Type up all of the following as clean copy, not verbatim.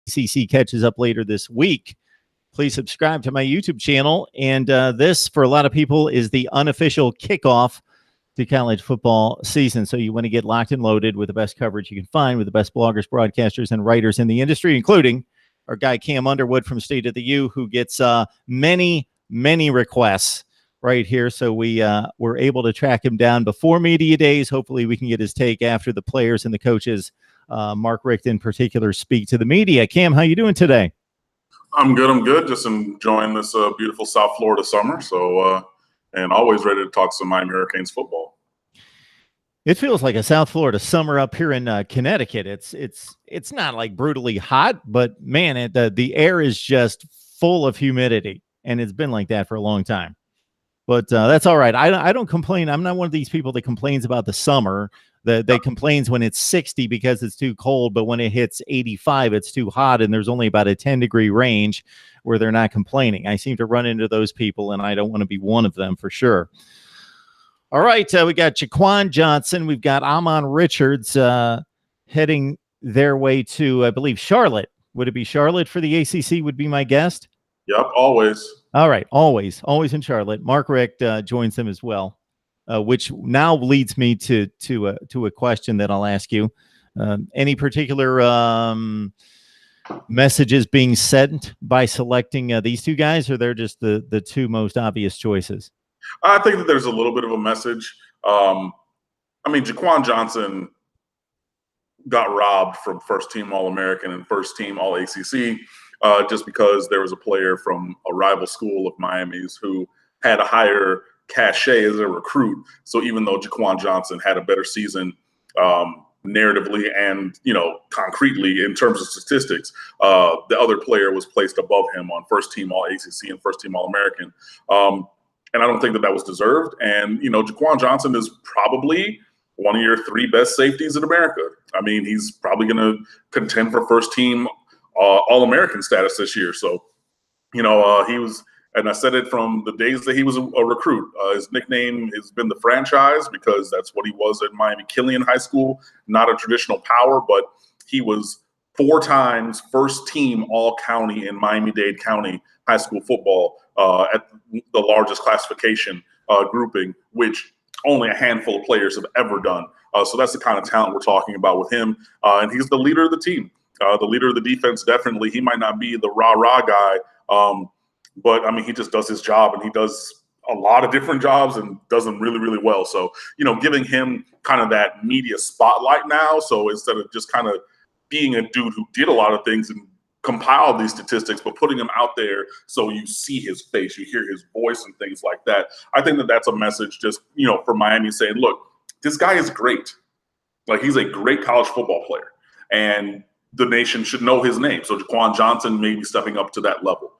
ACC catches up later this week. Please subscribe to my YouTube channel. And this, for a lot of people, is the unofficial kickoff to college football season. So you want to get locked and loaded with the best coverage you can find with the best bloggers, broadcasters, and writers in the industry, including our guy Cam Underwood from State of the U, who gets many requests right here. So we were able to track him down before media days. Hopefully we can get his take after the players and the coaches, Mark Richt in particular, speak to the media. Cam, how you doing today? I'm good. Just enjoying this beautiful South Florida summer. So, and always ready to talk some Miami Hurricanes football. It feels like a South Florida summer up here in Connecticut. It's not like brutally hot, but man, the air is just full of humidity, and it's been like that for a long time. But that's all right. I don't complain. I'm not one of these people that complains about the summer. That complains when it's 60 because it's too cold, but when it hits 85, it's too hot, and there's only about a 10-degree range where they're not complaining. I seem to run into those people, and I don't want to be one of them for sure. All right, we got Jaquan Johnson. We've got Amon Richards heading their way to, I believe, Charlotte. Would it be Charlotte for the ACC would be my guest? Yep, always. All right, always in Charlotte. Mark Richt joins them as well. Which now leads me to a question that I'll ask you. Any particular messages being sent by selecting these two guys, or they're just the two most obvious choices? I think that there's a little bit of a message. I mean, Jaquan Johnson got robbed from first-team All-American and first-team All-ACC just because there was a player from a rival school of Miami's who had a higher cachet as a recruit. So even though Jaquan Johnson had a better season narratively and, concretely in terms of statistics, the other player was placed above him on first-team All-ACC and first-team All-American. And I don't think that was deserved. And, Jaquan Johnson is probably one of your three best safeties in America. I mean, he's probably going to contend for first-team All-American status this year. So, he was – and I said it from the days that he was a recruit. His nickname has been the franchise because that's what he was at Miami Killian High School. Not a traditional power, but he was 4 times first-team All-County in Miami-Dade County high school football at the largest classification grouping, which only a handful of players have ever done. So that's the kind of talent we're talking about with him. And he's the leader of the team, the leader of the defense, definitely. He might not be the rah-rah guy, but, I mean, he just does his job, and he does a lot of different jobs and does them really, really well. So, giving him kind of that media spotlight now. So instead of just kind of being a dude who did a lot of things and compiled these statistics, but putting him out there so you see his face, you hear his voice and things like that. I think that that's a message just, for Miami saying, look, this guy is great. Like, he's a great college football player, and the nation should know his name. So Jaquan Johnson may be stepping up to that level.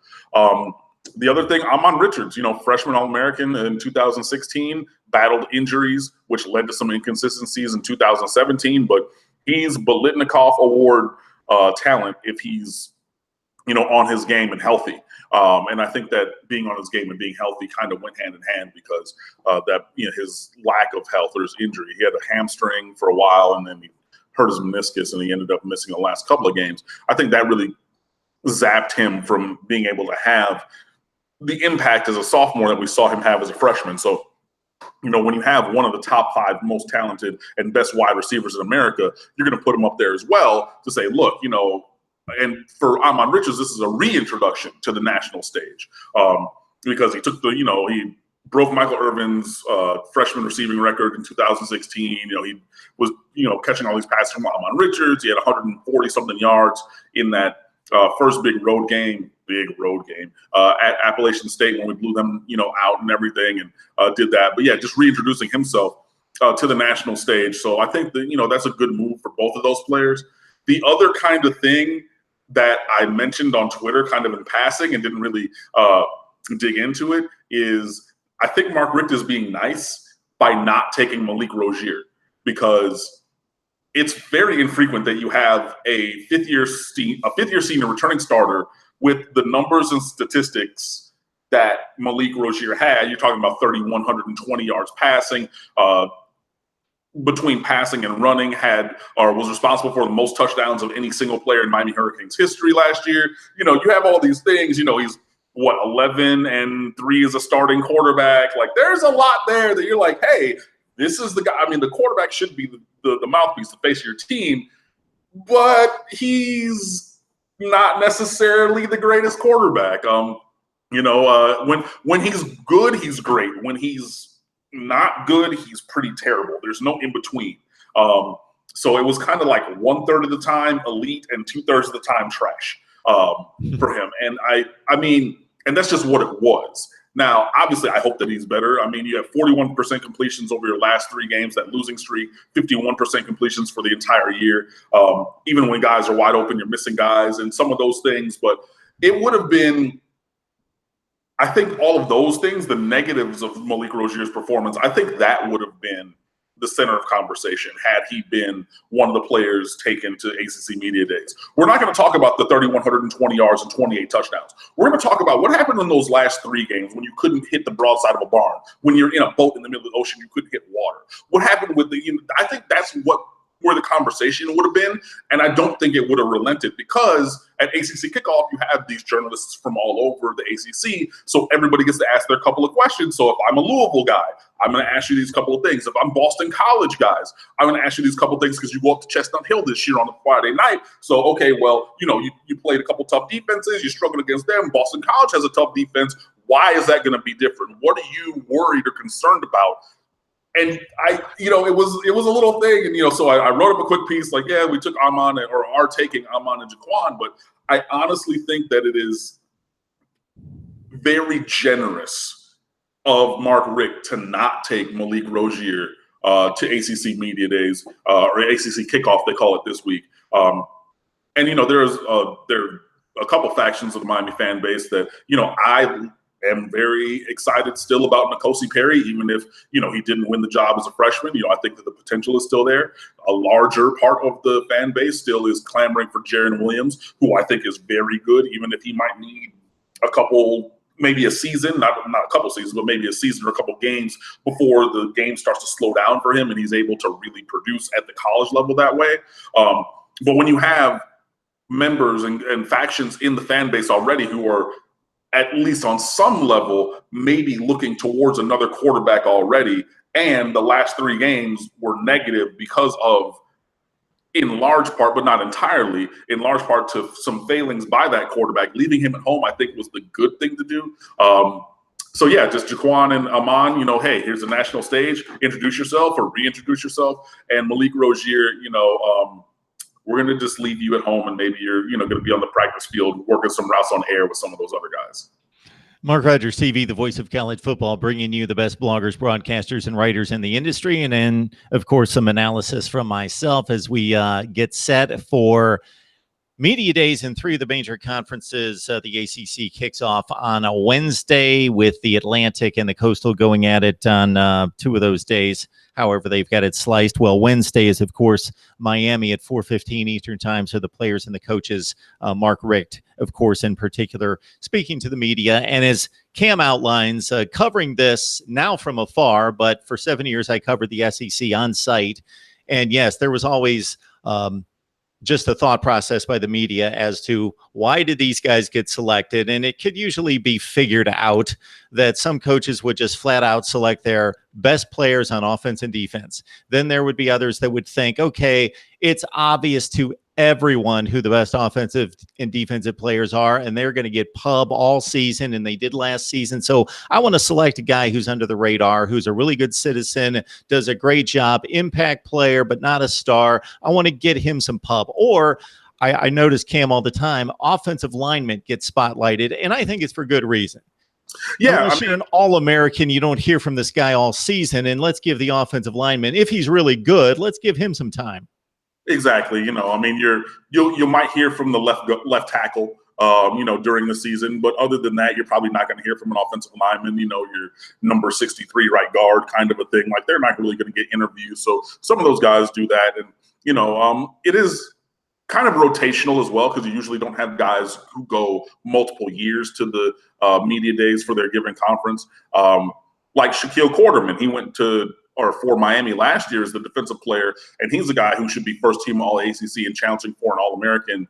The other thing, Amon Richards, freshman All-American in 2016, battled injuries, which led to some inconsistencies in 2017, but he's Biletnikoff Award talent if he's, on his game and healthy. And I think that being on his game and being healthy kind of went hand in hand because his lack of health or his injury. He had a hamstring for a while, and then he hurt his meniscus, and he ended up missing the last couple of games. I think that really zapped him from being able to have the impact as a sophomore that we saw him have as a freshman. So, when you have one of the top 5 most talented and best wide receivers in America, you're going to put him up there as well to say, look, and for Amon Richards, this is a reintroduction to the national stage because he took he broke Michael Irvin's freshman receiving record in 2016. He was, catching all these passes from Amon Richards. He had 140-something yards in that first big road game at Appalachian State when we blew them, out and everything and did that. But, yeah, just reintroducing himself to the national stage. So I think that, that's a good move for both of those players. The other kind of thing that I mentioned on Twitter kind of in passing and didn't really dig into it is I think Mark Richt is being nice by not taking Malik Rozier because it's very infrequent that you have a fifth-year senior returning starter with the numbers and statistics that Malik Rozier had. You're talking about 3,120 yards passing, between passing and running was responsible for the most touchdowns of any single player in Miami Hurricanes history last year. You have all these things. He's 11-3 as a starting quarterback. Like, there's a lot there that you're like, hey, this is the guy. I mean, the quarterback should be the mouthpiece, the face of your team, but he's not necessarily the greatest quarterback. When he's good, he's great. When he's not good, he's pretty terrible. There's no in between. So it was kind of like 1/3 of the time elite and 2/3 of the time trash for him. And I mean, and that's just what it was. Now, obviously, I hope that he's better. I mean, you have 41% completions over your last 3 games, that losing streak, 51% completions for the entire year. Even when guys are wide open, you're missing guys and some of those things. But it would have been, I think all of those things, the negatives of Malik Rogier's performance, I think that would have been the center of conversation had he been one of the players taken to ACC Media Days. We're not going to talk about the 3,120 yards and 28 touchdowns. We're going to talk about what happened in those last 3 games when you couldn't hit the broadside of a barn, when you're in a boat in the middle of the ocean, you couldn't hit water. What happened with I think that's where the conversation would have been, and I don't think it would have relented, because at ACC Kickoff, you have these journalists from all over the ACC, so everybody gets to ask their couple of questions. So if I'm a Louisville guy, I'm going to ask you these couple of things. If I'm Boston College guys, I'm going to ask you these couple of things because you go up to Chestnut Hill this year on a Friday night. So, okay, well, you played a couple tough defenses, you struggled against them. Boston College has a tough defense. Why is that going to be different? What are you worried or concerned about? And it was a little thing. And, so I wrote up a quick piece like, yeah, we took Amon or are taking Amon and Jaquan. But I honestly think that it is very generous of Mark Richt to not take Malik Rogier to ACC Media Days or ACC Kickoff, they call it this week. And, there are a couple factions of the Miami fan base that, I am very excited still about N'Kosi Perry, even if, he didn't win the job as a freshman. I think that the potential is still there. A larger part of the fan base still is clamoring for Jaron Williams, who I think is very good, even if he might need maybe a season, not a couple seasons, but maybe a season or a couple games before the game starts to slow down for him and he's able to really produce at the college level that way. But when you have members and factions in the fan base already who are at least on some level maybe looking towards another quarterback already, and the last 3 games were negative because of, in large part, but not entirely, in large part to some failings by that quarterback, leaving him at home, I think was the good thing to do. So yeah, just Jaquan and Amon, hey, here's a national stage, introduce yourself or reintroduce yourself. And Malik Rogier, we're going to just leave you at home, and maybe you're, going to be on the practice field working some routes on air with some of those other guys. MarkRogersTV, the voice of college football, bringing you the best bloggers, broadcasters, and writers in the industry. And then, of course, some analysis from myself as we get set for Media Days in 3 of the major conferences. The ACC kicks off on a Wednesday with the Atlantic and the Coastal going at it on 2 of those days. However, they've got it sliced. Well, Wednesday is, of course, Miami at 4:15 Eastern time. So the players and the coaches, Mark Richt, of course, in particular, speaking to the media. And as Cam outlines, covering this now from afar, but for 7 years, I covered the SEC on site. And yes, there was always just a thought process by the media as to why did these guys get selected? And it could usually be figured out that some coaches would just flat out select their best players on offense and defense. Then there would be others that would think, okay, it's obvious to everyone who the best offensive and defensive players are, and they're going to get pub all season, and they did last season. So I want to select a guy who's under the radar, who's a really good citizen, does a great job, impact player, but not a star. I want to get him some pub. Or I notice Cam all the time, offensive linemen get spotlighted, and I think it's for good reason. Yeah, unless you're an All-American, you don't hear from this guy all season, and let's give the offensive lineman, if he's really good, let's give him some time. Exactly. You might hear from the left tackle, during the season, but other than that, you're probably not going to hear from an offensive lineman. Your number 63 right guard kind of a thing. Like, they're not really going to get interviews. So some of those guys do that, and it is kind of rotational as well, because you usually don't have guys who go multiple years to the media days for their given conference. Like Shaquille Quarterman, he went to or for Miami last year as the defensive player, and he's a guy who should be first team All ACC and challenging for an All American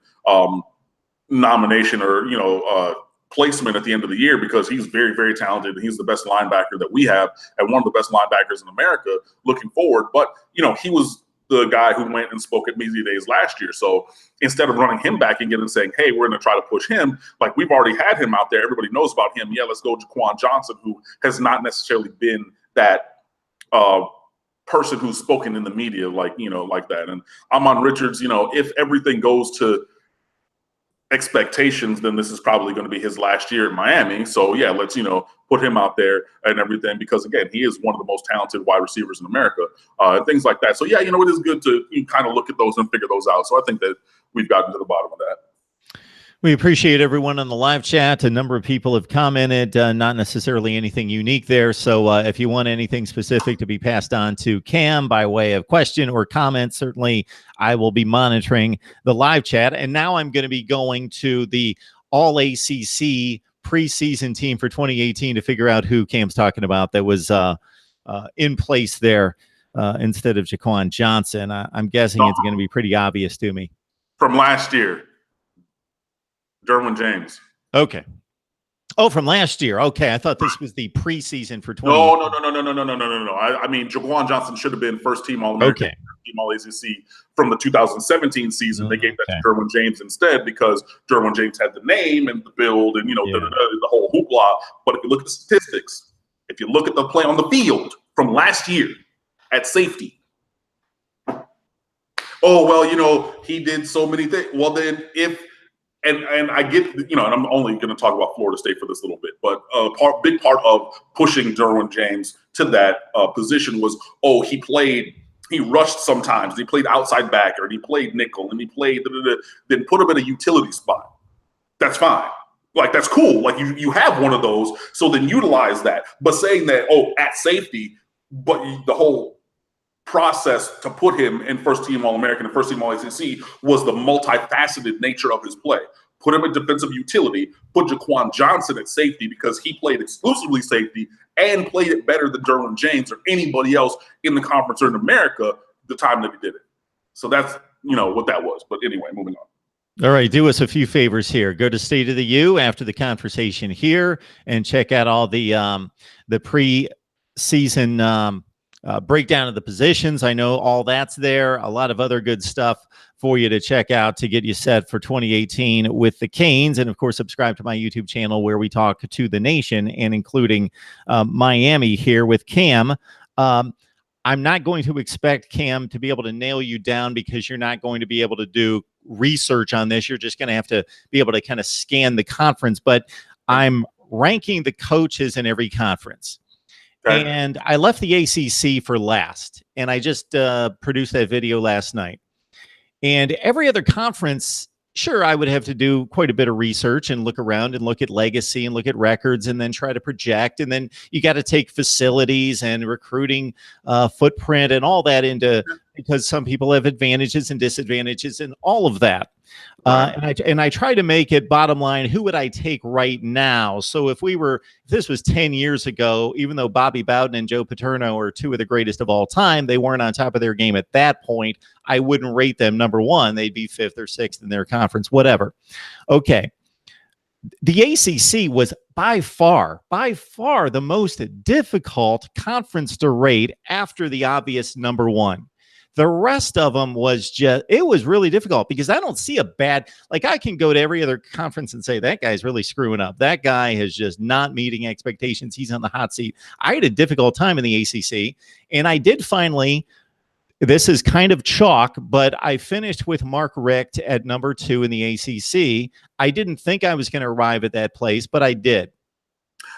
nomination or placement at the end of the year, because he's very, very talented and he's the best linebacker that we have and one of the best linebackers in America looking forward. But he was the guy who went and spoke at Media Days last year. So instead of running him back again and saying, hey, we're going to try to push him, like we've already had him out there, everybody knows about him. Yeah, let's go Jaquan Johnson, who has not necessarily been that person who's spoken in the media like that. And Amon Richards, if everything goes to expectations, then this is probably going to be his last year in Miami. So yeah, let's put him out there and everything, because again, he is one of the most talented wide receivers in America, and things like that. So yeah, it is good to kind of look at those and figure those out. So I think that we've gotten to the bottom of that. We appreciate everyone on the live chat. A number of people have commented, not necessarily anything unique there. So if you want anything specific to be passed on to Cam by way of question or comment, certainly I will be monitoring the live chat. And now I'm going to be going to the All ACC preseason team for 2018 to figure out who Cam's talking about that was in place there instead of Jaquan Johnson. I'm guessing it's going to be pretty obvious to me. From last year. Derwin James. Okay. Oh, from last year. Okay, I thought this was the preseason for 20. No. I mean, Jaquan Johnson should have been first team All American, first team All ACC from the 2017 season. They gave that to Derwin James instead because Derwin James had the name and the build and the whole hoopla. But if you look at the statistics, if you look at the play on the field from last year at safety, he did so many things. Well, then And I get, and I'm only going to talk about Florida State for this little bit, but big part of pushing Derwin James to that position was, he rushed sometimes, he played outside backer, and he played nickel, and he played, then put him in a utility spot. That's fine. Like, that's cool. Like, you have one of those, so then utilize that. But saying that, at safety, but the whole process to put him in first team All-American and first team All-ACC was the multifaceted nature of his play. Put him in defensive utility, put Jaquan Johnson at safety because he played exclusively safety and played it better than Derwin James or anybody else in the conference or in America the time that he did it. So that's, what that was. But anyway, moving on. All right, do us a few favors here. Go to State of the U after the conversation here and check out all the pre-season breakdown of the positions. I know all that's there. A lot of other good stuff for you to check out to get you set for 2018 with the Canes. And of course, subscribe to my YouTube channel where we talk to the nation and including Miami here with Cam. I'm not going to expect Cam to be able to nail you down because you're not going to be able to do research on this. You're just going to have to be able to kind of scan the conference, but I'm ranking the coaches in every conference. Okay. And I left the ACC for last, and I just produced that video last night. And every other conference, sure, I would have to do quite a bit of research and look around and look at legacy and look at records and then try to project. And then you got to take facilities and recruiting footprint and all that into, because some people have advantages and disadvantages and all of that. And I try to make it bottom line, who would I take right now? So if this was 10 years ago, even though Bobby Bowden and Joe Paterno are two of the greatest of all time, they weren't on top of their game at that point. I wouldn't rate them number one. They'd be fifth or sixth in their conference, whatever. Okay. The ACC was by far the most difficult conference to rate after the obvious number one. The rest of them was it was really difficult because I don't see a bad, like I can go to every other conference and say, that guy's really screwing up. That guy is just not meeting expectations. He's on the hot seat. I had a difficult time in the ACC, and I did finally, this is kind of chalk, but I finished with Mark Richt at number 2 in the ACC. I didn't think I was going to arrive at that place, but I did.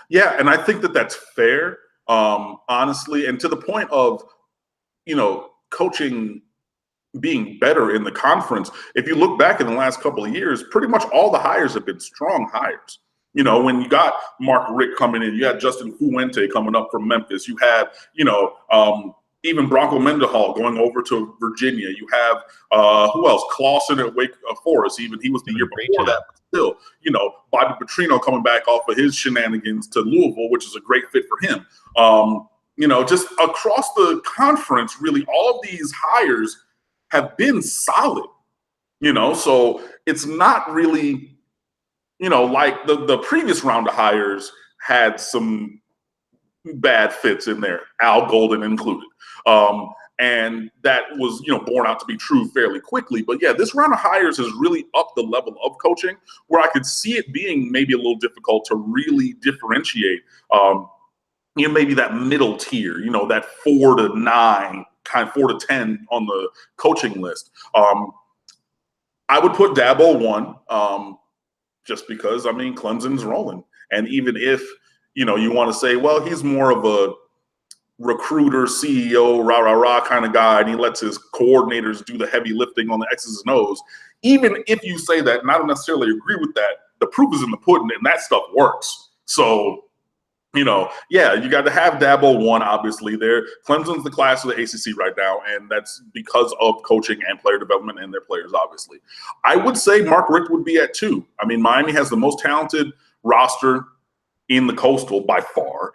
Yeah, and I think that that's fair, honestly, and to the point of, coaching being better in the conference. If you look back in the last couple of years, pretty much all the hires have been strong hires. When you got Mark Richt coming in, you had Justin Fuente coming up from Memphis. You had, even Bronco Mendenhall going over to Virginia. You have, who else? Clausen at Wake Forest. Even he was the year before that. But still, Bobby Petrino coming back off of his shenanigans to Louisville, which is a great fit for him. just across the conference, really, all of these hires have been solid. So it's not really, like the previous round of hires had some bad fits in there, Al Golden included. And that was, borne out to be true fairly quickly. But yeah, this round of hires has really upped the level of coaching where I could see it being maybe a little difficult to really differentiate, maybe that middle tier, that 4 to 9, kind of 4 to 10 on the coaching list. I would put Dabo 1, just because, Clemson's rolling. And even if, you want to say, well, he's more of a recruiter, CEO, rah kind of guy, and he lets his coordinators do the heavy lifting on the X's and O's. Even if you say that, and I don't necessarily agree with that, the proof is in the pudding, and that stuff works. So, yeah, you got to have Dabo 1, obviously. There, Clemson's the class of the ACC right now, and that's because of coaching and player development and their players, obviously. I would say Mark Richt would be at 2. Miami has the most talented roster in the Coastal by far,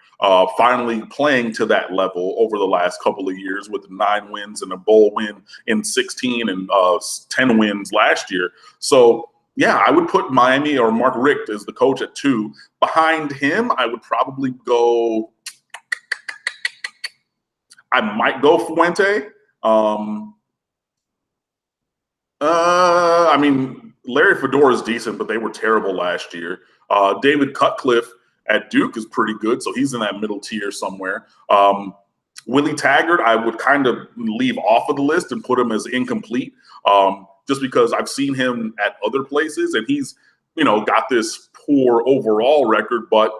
finally playing to that level over the last couple of years with 9 wins and a bowl win in 16 and 10 wins last year. So, yeah, I would put Miami or Mark Richt as the coach at 2. Behind him, I would probably go – I might go Fuente. Larry Fedora is decent, but they were terrible last year. David Cutcliffe at Duke is pretty good, so he's in that middle tier somewhere. Willie Taggart, I would kind of leave off of the list and put him as incomplete, just because I've seen him at other places, and he's, got this poor overall record. But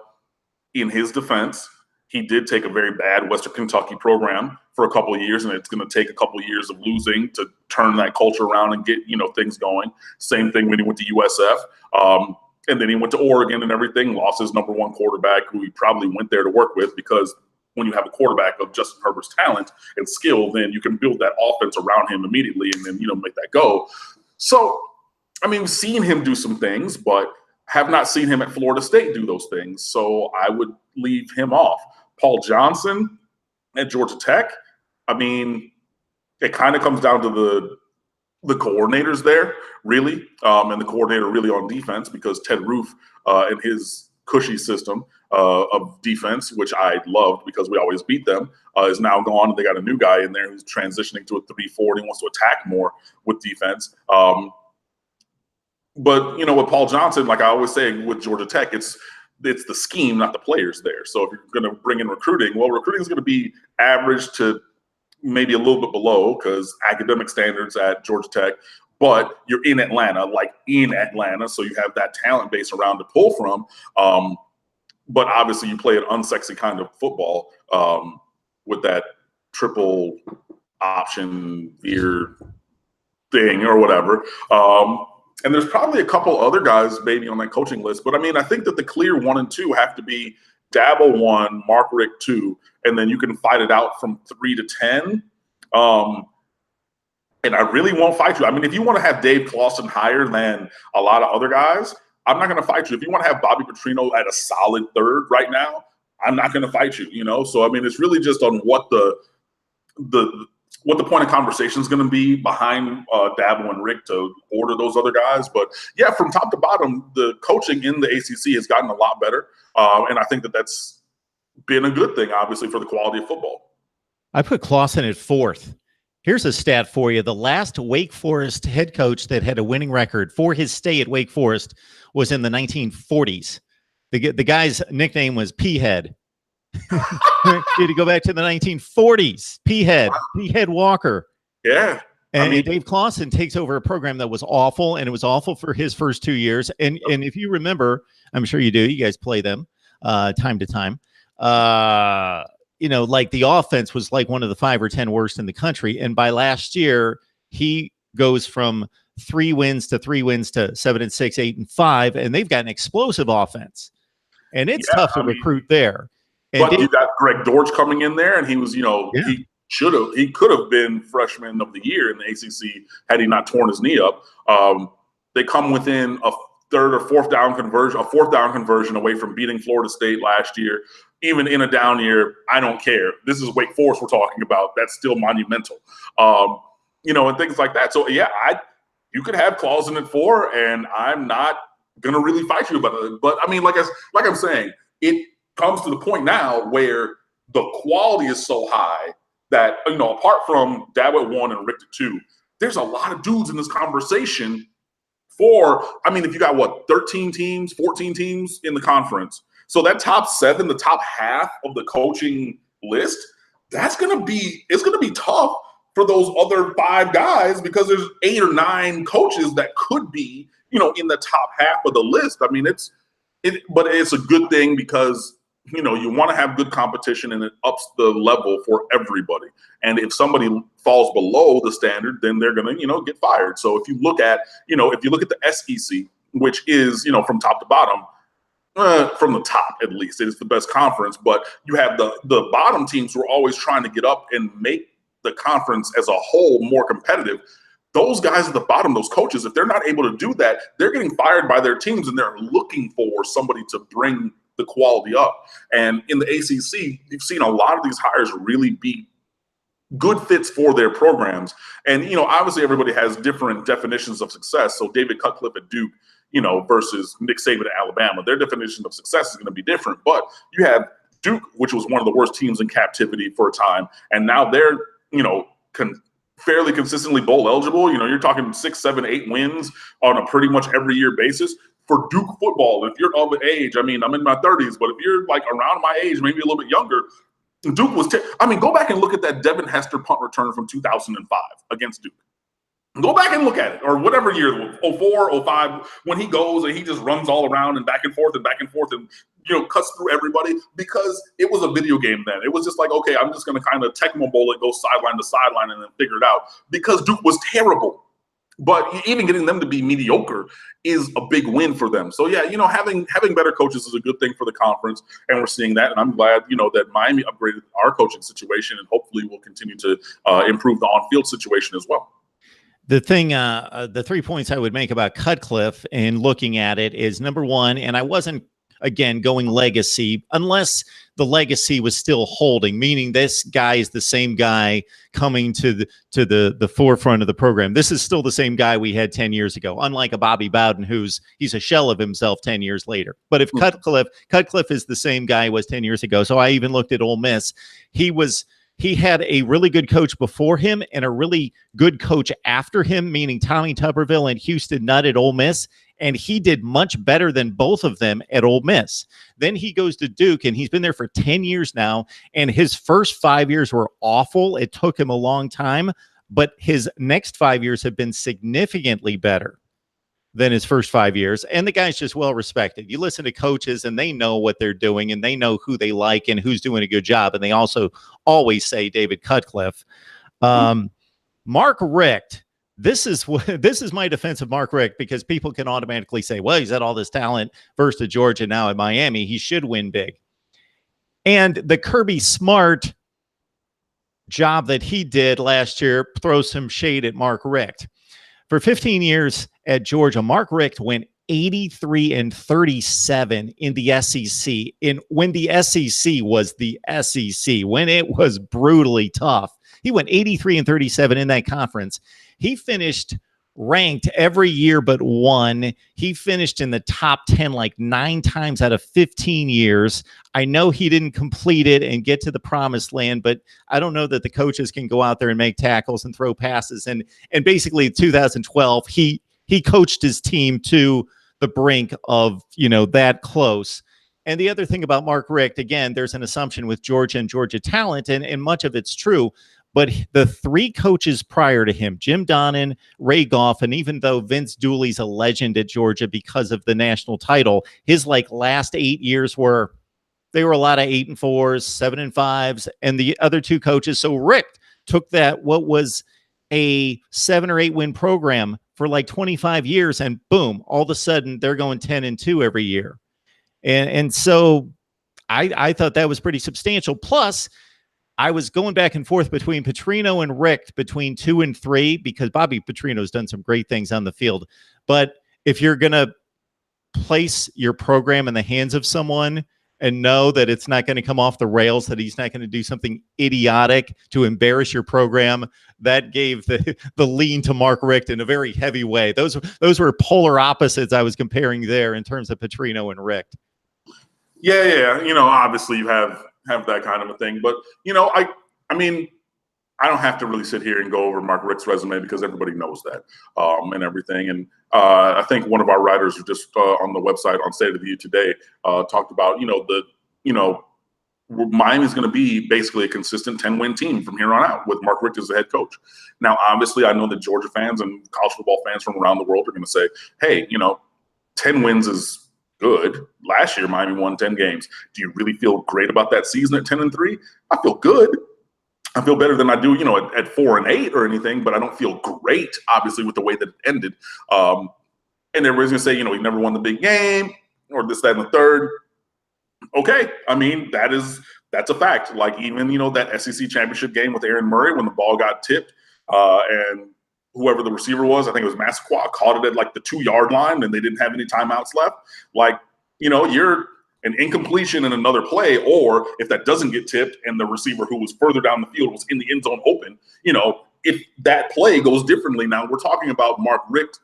in his defense, he did take a very bad Western Kentucky program for a couple of years, and it's going to take a couple of years of losing to turn that culture around and get, things going. Same thing when he went to USF. And then he went to Oregon and everything, lost his number 1 quarterback, who he probably went there to work with, because when you have a quarterback of Justin Herbert's talent and skill, then you can build that offense around him immediately and then, make that go. So, we've seen him do some things, but have not seen him at Florida State do those things. So I would leave him off. Paul Johnson at Georgia Tech, it kind of comes down to the coordinators there, really, and the coordinator really on defense, because Ted Roof and his cushy system of defense, which I loved because we always beat them, is now gone, and they got a new guy in there who's transitioning to a 3-4, and he wants to attack more with defense. But, with Paul Johnson, like I always say with Georgia Tech, it's the scheme, not the players there. So if you're going to bring in recruiting, well, recruiting is going to be average to maybe a little bit below, because academic standards at Georgia Tech, but you're in Atlanta, so you have that talent base around to pull from. But obviously you play an unsexy kind of football with that triple option veer thing or whatever. And there's probably a couple other guys maybe on that coaching list. But, I think that the clear 1 and 2 have to be Dabo 1, Mark Richt 2, and then you can fight it out from 3 to 10. And I really won't fight you. If you want to have Dave Clawson higher than a lot of other guys, I'm not going to fight you. If you want to have Bobby Petrino at a solid 3rd right now, I'm not going to fight you, So, it's really just on what the point of conversation is going to be behind Dabo and Rick to order those other guys. But, yeah, from top to bottom, the coaching in the ACC has gotten a lot better. And I think that that's been a good thing, obviously, for the quality of football. I put Clawson at 4th. Here's a stat for you. The last Wake Forest head coach that had a winning record for his stay at Wake Forest was in the 1940s. The guy's nickname was P-Head. Did he go back to the 1940s? P-Head. P-Head Walker. Yeah. And Dave Clawson takes over a program that was awful, and it was awful for his first 2 years. And if you remember, I'm sure you do, you guys play them time to time. Like the offense was like one of the 5 or 10 worst in the country. And by last year, he goes from 3 wins to 7-6, 8-5, and they've got an explosive offense. And it's tough to recruit there. And but you got Greg Dortch coming in there, and he was, he could have been freshman of the year in the ACC had he not torn his knee up. They come within third or fourth down conversion away from beating Florida State last year. Even in a down year, I don't care. This is Wake Forest we're talking about. That's still monumental, and things like that. So yeah, you could have clause in it and I'm not gonna really fight you about it. But I mean, like I'm saying, it comes to the point now where the quality is so high that apart from Dawit 1 and Richt 2, there's a lot of dudes in this conversation. If you got 13 teams, 14 teams in the conference, so that top 7, the top half of the coaching list, it's gonna be tough for those other 5 guys because there's 8 or 9 coaches that could be in the top half of the list. I mean, but it's a good thing because you want to have good competition and it ups the level for everybody. And if somebody falls below the standard, then they're going to, get fired. So if you look at the SEC, which is, from top to bottom, from the top, at least it is the best conference, but you have the bottom teams who are always trying to get up and make the conference as a whole more competitive. Those guys at the bottom, those coaches, if they're not able to do that, they're getting fired by their teams and they're looking for somebody to bring the quality up. And in the ACC, you've seen a lot of these hires really be good fits for their programs. And, obviously everybody has different definitions of success. So David Cutcliffe at Duke, versus Nick Saban at Alabama, their definition of success is going to be different. But you have Duke, which was one of the worst teams in captivity for a time. And now they're, fairly consistently bowl eligible. You're talking 6, 7, 8 wins on a pretty much every year basis. For Duke football, if you're of age, I'm in my 30s, but if you're like around my age, maybe a little bit younger, Duke was go back and look at that Devin Hester punt return from 2005 against Duke. Go back and look at it, or whatever year, 04, 05, when he goes and he just runs all around and back and forth and cuts through everybody, because it was a video game then. It was just like, okay, I'm just going to kind of Tecmo Bowl it, go sideline to sideline and then figure it out, because Duke was terrible. But even getting them to be mediocre is a big win for them. So yeah, having better coaches is a good thing for the conference, and we're seeing that. And I'm glad, that Miami upgraded our coaching situation, and hopefully will continue to improve the on-field situation as well. The thing, the 3 points I would make about Cutcliffe and looking at it is, number one, and I wasn't, again, going legacy, unless the legacy was still holding, meaning this guy is the same guy coming to the forefront of the program. This is still the same guy we had 10 years ago, unlike a Bobby Bowden, he's a shell of himself 10 years later. But if Cutcliffe is the same guy he was 10 years ago, so I even looked at Ole Miss, he had a really good coach before him and a really good coach after him, meaning Tommy Tuberville and Houston Nutt at Ole Miss. And he did much better than both of them at Ole Miss. Then he goes to Duke, and he's been there for 10 years now. And his first 5 years were awful. It took him a long time, but his next 5 years have been significantly better than his first 5 years. And the guy's just well respected. You listen to coaches and they know what they're doing and they know who they like and who's doing a good job. And they also always say David Cutcliffe. Mark Richt. This is my defense of Mark Richt, because people can automatically say, well, he's had all this talent first at Georgia, now at Miami, he should win big. And the Kirby Smart job that he did last year throws some shade at Mark Richt. For 15 years at Georgia, Mark Richt went 83-37 in the SEC. When the SEC was the SEC, when it was brutally tough, he went 83-37 in that conference. He finished ranked every year but one. He finished in the top 10 like 9 times out of 15 years. I know he didn't complete it and get to the promised land, but I don't know that the coaches can go out there and make tackles and throw passes. And basically 2012, he coached his team to the brink of, that close. And the other thing about Mark Richt, again, there's an assumption with Georgia and Georgia talent, and much of it's true. But the 3 coaches prior to him, Jim Donnan, Ray Goff, and even though Vince Dooley's a legend at Georgia because of the national title, his last 8 years were a lot of 8-4s, 7-5s, and the other 2 coaches. So Richt took that, what was a 7 or 8 win program for 25 years, and boom, all of a sudden they're going 10-2 every year. And so I thought that was pretty substantial. Plus, I was going back and forth between Petrino and Richt between 2 and 3, because Bobby Petrino's done some great things on the field. But if you're going to place your program in the hands of someone and know that it's not going to come off the rails, that he's not going to do something idiotic to embarrass your program, that gave the lean to Mark Richt in a very heavy way. Those were polar opposites I was comparing there in terms of Petrino and Richt. Yeah. Obviously you have that kind of a thing, but I mean, I don't have to really sit here and go over Mark Richt's resume because everybody knows that and everything. And I think one of our writers who just on the website on State of the U today talked about, Miami's going to be basically a consistent 10-win team from here on out with Mark Richt as the head coach. Now, obviously, I know that Georgia fans and college football fans from around the world are going to say, hey, 10 wins is good. Last year, Miami won 10 games. Do you really feel great about that season at 10-3? I feel good. I feel better than I do, at 4-8 or anything, but I don't feel great, obviously, with the way that it ended. And everybody's going to say, he never won the big game or this, that, and the third. Okay. I mean, that's a fact. Like even, that SEC championship game with Aaron Murray when the ball got tipped and whoever the receiver was, I think it was Massaquoi, caught it at like the 2-yard line and they didn't have any timeouts left. Like, you're an incompletion in another play, or if that doesn't get tipped and the receiver who was further down the field was in the end zone open, if that play goes differently, now we're talking about Mark Richt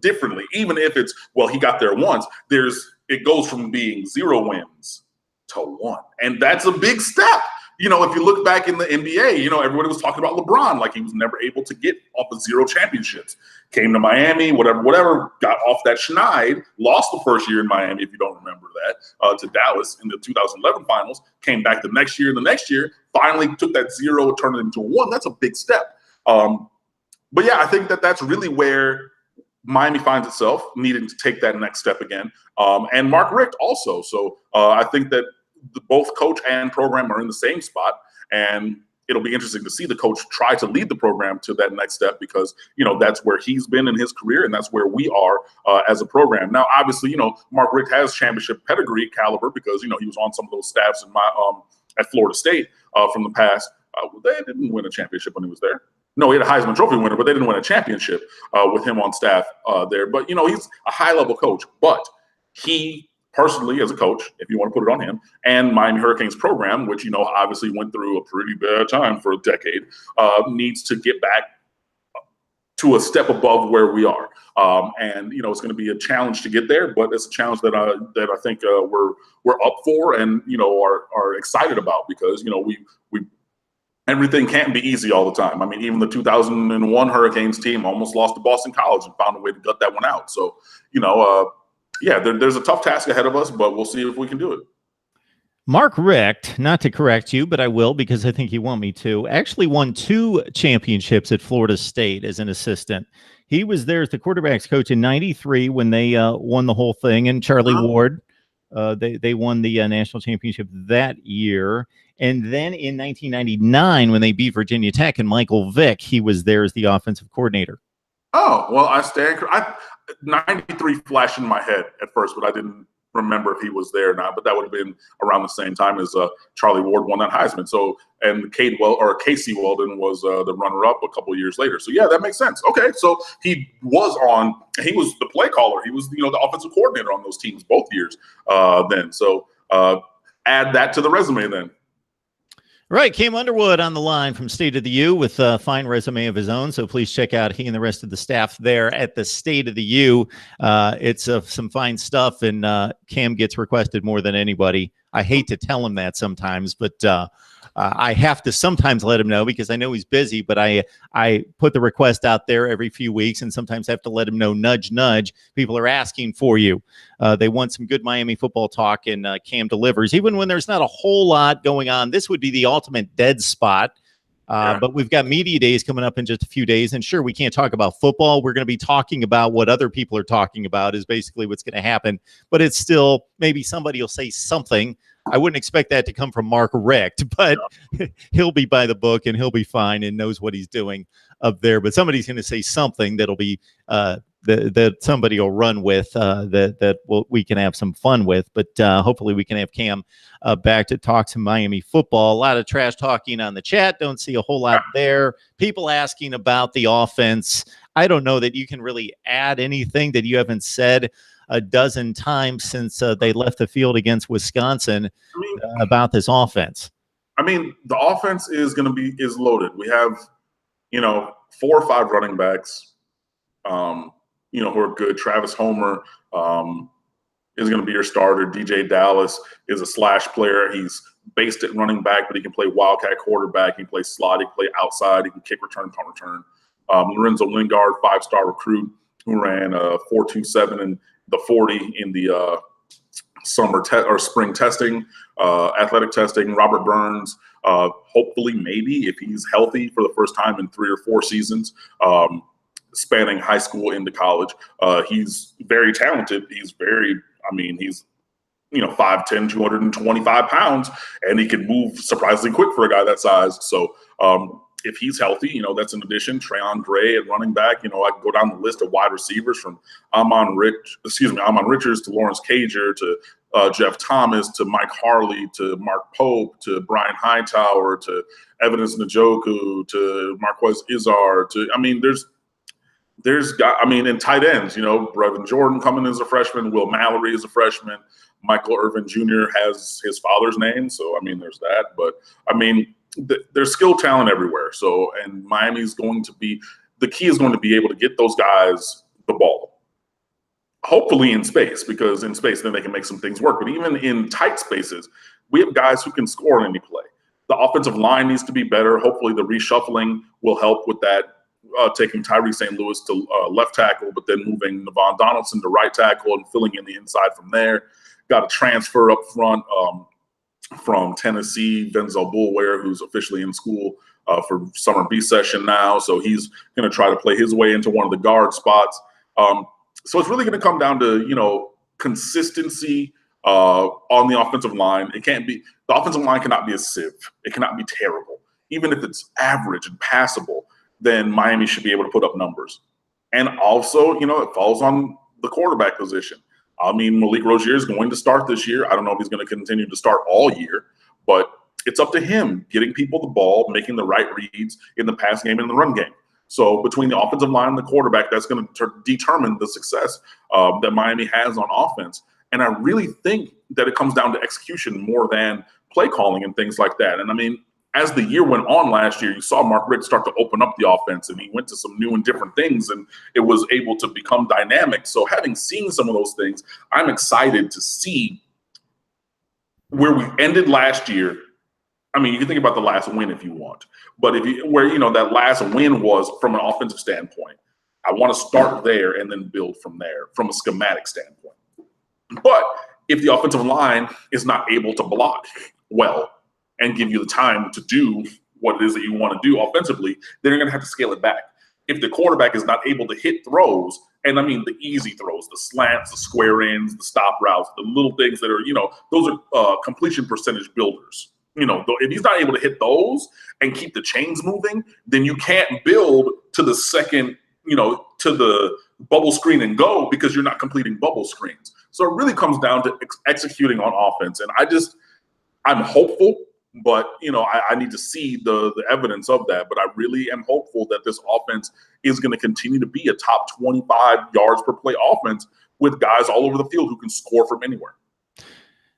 differently, even if it's, well, he got there once, it goes from being 0 wins to 1. And that's a big step. If you look back in the NBA, everybody was talking about LeBron, like he was never able to get off of 0 championships. Came to Miami, whatever, got off that schneid, lost the first year in Miami, if you don't remember that, to Dallas in the 2011 finals, came back the next year, finally took that 0, turned it into a 1. That's a big step. But yeah, I think that's really where Miami finds itself needing to take that next step again. And Mark Richt also. So I think that both coach and program are in the same spot, and it'll be interesting to see the coach try to lead the program to that next step because, that's where he's been in his career and that's where we are as a program. Now, obviously, Mark Richt has championship pedigree caliber because, he was on some of those staffs in at Florida State from the past. They didn't win a championship when he was there. No, he had a Heisman Trophy winner, but they didn't win a championship with him on staff there. But, he's a high-level coach. But he personally, as a coach, if you want to put it on him, and Miami Hurricanes program, which, obviously went through a pretty bad time for a decade, needs to get back to a step above where we are. And, it's going to be a challenge to get there, but it's a challenge that I think we're up for and, are excited about because, we everything can't be easy all the time. I mean, even the 2001 Hurricanes team almost lost to Boston College and found a way to gut that one out. So, there's a tough task ahead of us, but we'll see if we can do it. Mark Richt, not to correct you, but I will because I think you want me to, actually won 2 championships at Florida State as an assistant. He was there as the quarterback's coach in '93 when they won the whole thing, and Charlie Ward, they won the national championship that year. And then in 1999, when they beat Virginia Tech and Michael Vick, he was there as the offensive coordinator. Oh, well, 93 flashed in my head at first, but I didn't remember if he was there or not. But that would have been around the same time as Charlie Ward won that Heisman. So, and Casey Weldon was the runner-up a couple of years later. So, yeah, that makes sense. Okay, so he was the play caller. He was, the offensive coordinator on those teams both years then. So, add that to the resume then. Right, Cam Underwood on the line from State of the U with a fine resume of his own. So please check out he and the rest of the staff there at the State of the U. It's some fine stuff, and Cam gets requested more than anybody. I hate to tell him that sometimes, but I have to sometimes let him know because I know he's busy, but I put the request out there every few weeks and sometimes have to let him know, nudge, nudge. People are asking for you. They want some good Miami football talk, and Cam delivers. Even when there's not a whole lot going on, this would be the ultimate dead spot. But we've got media days coming up in just a few days. And sure, we can't talk about football. We're going to be talking about what other people are talking about is basically what's going to happen. But it's still, maybe somebody will say something. I wouldn't expect that to come from Mark Richt, but he'll be by the book and he'll be fine and knows what he's doing up there. But somebody's going to say something that'll be that somebody will run with we can have some fun with. But hopefully we can have Cam back to talk some Miami football. A lot of trash talking on the chat. Don't see a whole lot there. People asking about the offense. I don't know that you can really add anything that you haven't said a dozen times since they left the field against Wisconsin I mean, about this offense. The offense is loaded. We have, 4 or 5 running backs, who are good. Travis Homer is going to be your starter. DJ Dallas is a slash player. He's based at running back, but he can play wildcat quarterback. He can play slot. He can play outside. He can kick return, punt return. Lorenzo Lingard, 5-star recruit who ran 4.27 and the 40 in the spring testing, athletic testing. Robert Burns, hopefully, maybe if he's healthy for the first time in 3 or 4 seasons, spanning high school into college. He's very talented. He's 5'10", 225 pounds, and he can move surprisingly quick for a guy that size. So if he's healthy, that's an addition. Trayon Gray at running back. I can go down the list of wide receivers from Amon Richards to Lawrence Cager to Jeff Thomas to Mike Harley to Mark Pope to Brian Hightower to Evidence Njoku to Marquez Izar and tight ends, Brevin Jordan coming as a freshman, Will Mallory is a freshman, Michael Irvin Jr. has his father's name, so there's that. But there's skill talent everywhere. So, and Miami's the key is going to be able to get those guys the ball, hopefully in space, because in space then they can make some things work. But even in tight spaces, we have guys who can score on any play. The offensive line needs to be better. Hopefully the reshuffling will help with that. Taking Tyree St. Louis to left tackle, but then moving Navon Donaldson to right tackle and filling in the inside from there. Got a transfer up front from Tennessee, Denzel Bulware, who's officially in school for summer B session now. So he's going to try to play his way into one of the guard spots. So it's really going to come down to, consistency on the offensive line. The offensive line cannot be a sieve. It cannot be terrible. Even if it's average and passable, then Miami should be able to put up numbers. And also, it falls on the quarterback position. Malik Rozier is going to start this year. I don't know if he's going to continue to start all year, but it's up to him getting people the ball, making the right reads in the pass game and the run game. So between the offensive line and the quarterback, that's going to determine the success that Miami has on offense. And I really think that it comes down to execution more than play calling and things like that. And as the year went on last year, you saw Mark Richt start to open up the offense, and he went to some new and different things, and it was able to become dynamic. So having seen some of those things, I'm excited to see where we ended last year. You can think about the last win if you want, but that last win was from an offensive standpoint. I want to start there and then build from there from a schematic standpoint. But if the offensive line is not able to block well and give you the time to do what it is that you want to do offensively, then you're going to have to scale it back. If the quarterback is not able to hit throws, and the easy throws, the slants, the square ends, the stop routes, the little things that are, those are completion percentage builders. If he's not able to hit those and keep the chains moving, then you can't build to the second, to the bubble screen and go, because you're not completing bubble screens. So it really comes down to executing on offense. And I'm hopeful, but I need to see the evidence of that. But I really am hopeful that this offense is going to continue to be a top 25 yards per play offense with guys all over the field who can score from anywhere.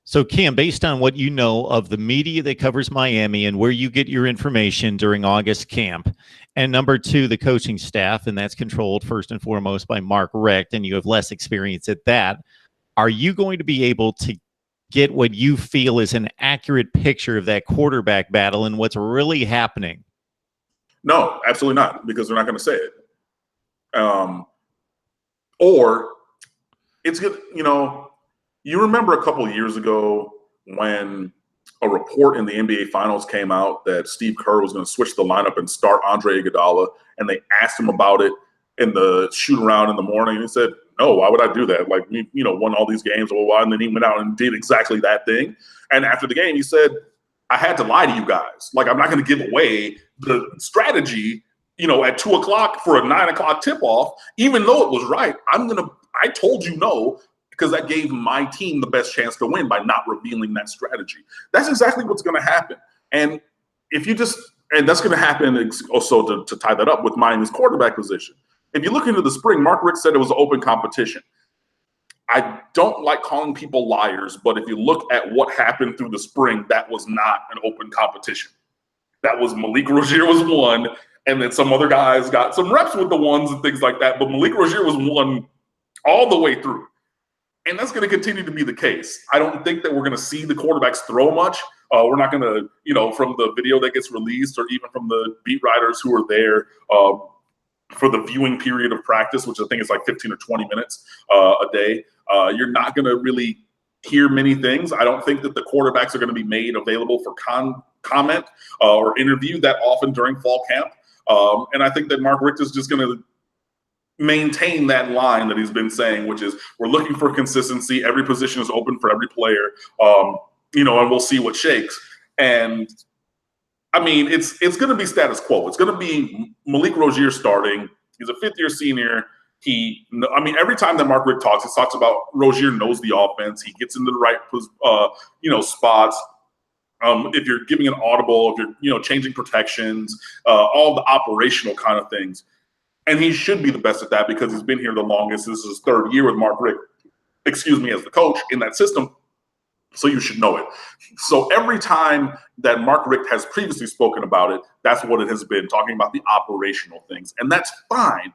So, Cam, based on what you know of the media that covers Miami and where you get your information during August camp, and number 2, the coaching staff, and that's controlled first and foremost by Mark Richt, and you have less experience at that, are you going to be able to get what you feel is an accurate picture of that quarterback battle and what's really happening? No, absolutely not, because they're not going to say it. Or it's good, you remember a couple of years ago when a report in the NBA Finals came out that Steve Kerr was going to switch the lineup and start Andre Iguodala, and they asked him about it in the shoot-around in the morning, and he said, no, why would I do that? We, won all these games, and then he went out and did exactly that thing. And after the game, he said, I had to lie to you guys. I'm not going to give away the strategy, at 2 o'clock for a 9 o'clock tip-off, even though it was right. I told you no, because that gave my team the best chance to win by not revealing that strategy. That's exactly what's going to happen. And and that's going to happen also to tie that up with Miami's quarterback position. If you look into the spring, Mark Richt said it was an open competition. I don't like calling people liars, but if you look at what happened through the spring, that was not an open competition. That was Malik Rozier was one, and then some other guys got some reps with the ones and things like that. But Malik Rozier was one all the way through. And that's going to continue to be the case. I don't think that we're going to see the quarterbacks throw much. We're not going to, from the video that gets released or even from the beat writers who are there for the viewing period of practice, which I think is like 15 or 20 minutes a day, you're not going to really hear many things. I don't think that the quarterbacks are going to be made available for comment or interview that often during fall camp. And I think that Mark Richt is just going to maintain that line that he's been saying, which is we're looking for consistency. Every position is open for every player, and we'll see what shakes. And I mean, it's going to be status quo. It's going to be Malik Rozier starting. He's a fifth-year senior. Every time that Mark Richt talks, he talks about Rozier knows the offense. He gets into the right, spots. If you're giving an audible, if you're, changing protections, all the operational kind of things. And he should be the best at that because he's been here the longest. This is his third year with Mark Richt, as the coach in that system. So you should know it. So every time that Mark Richt has previously spoken about it, that's what it has been, talking about the operational things. And that's fine.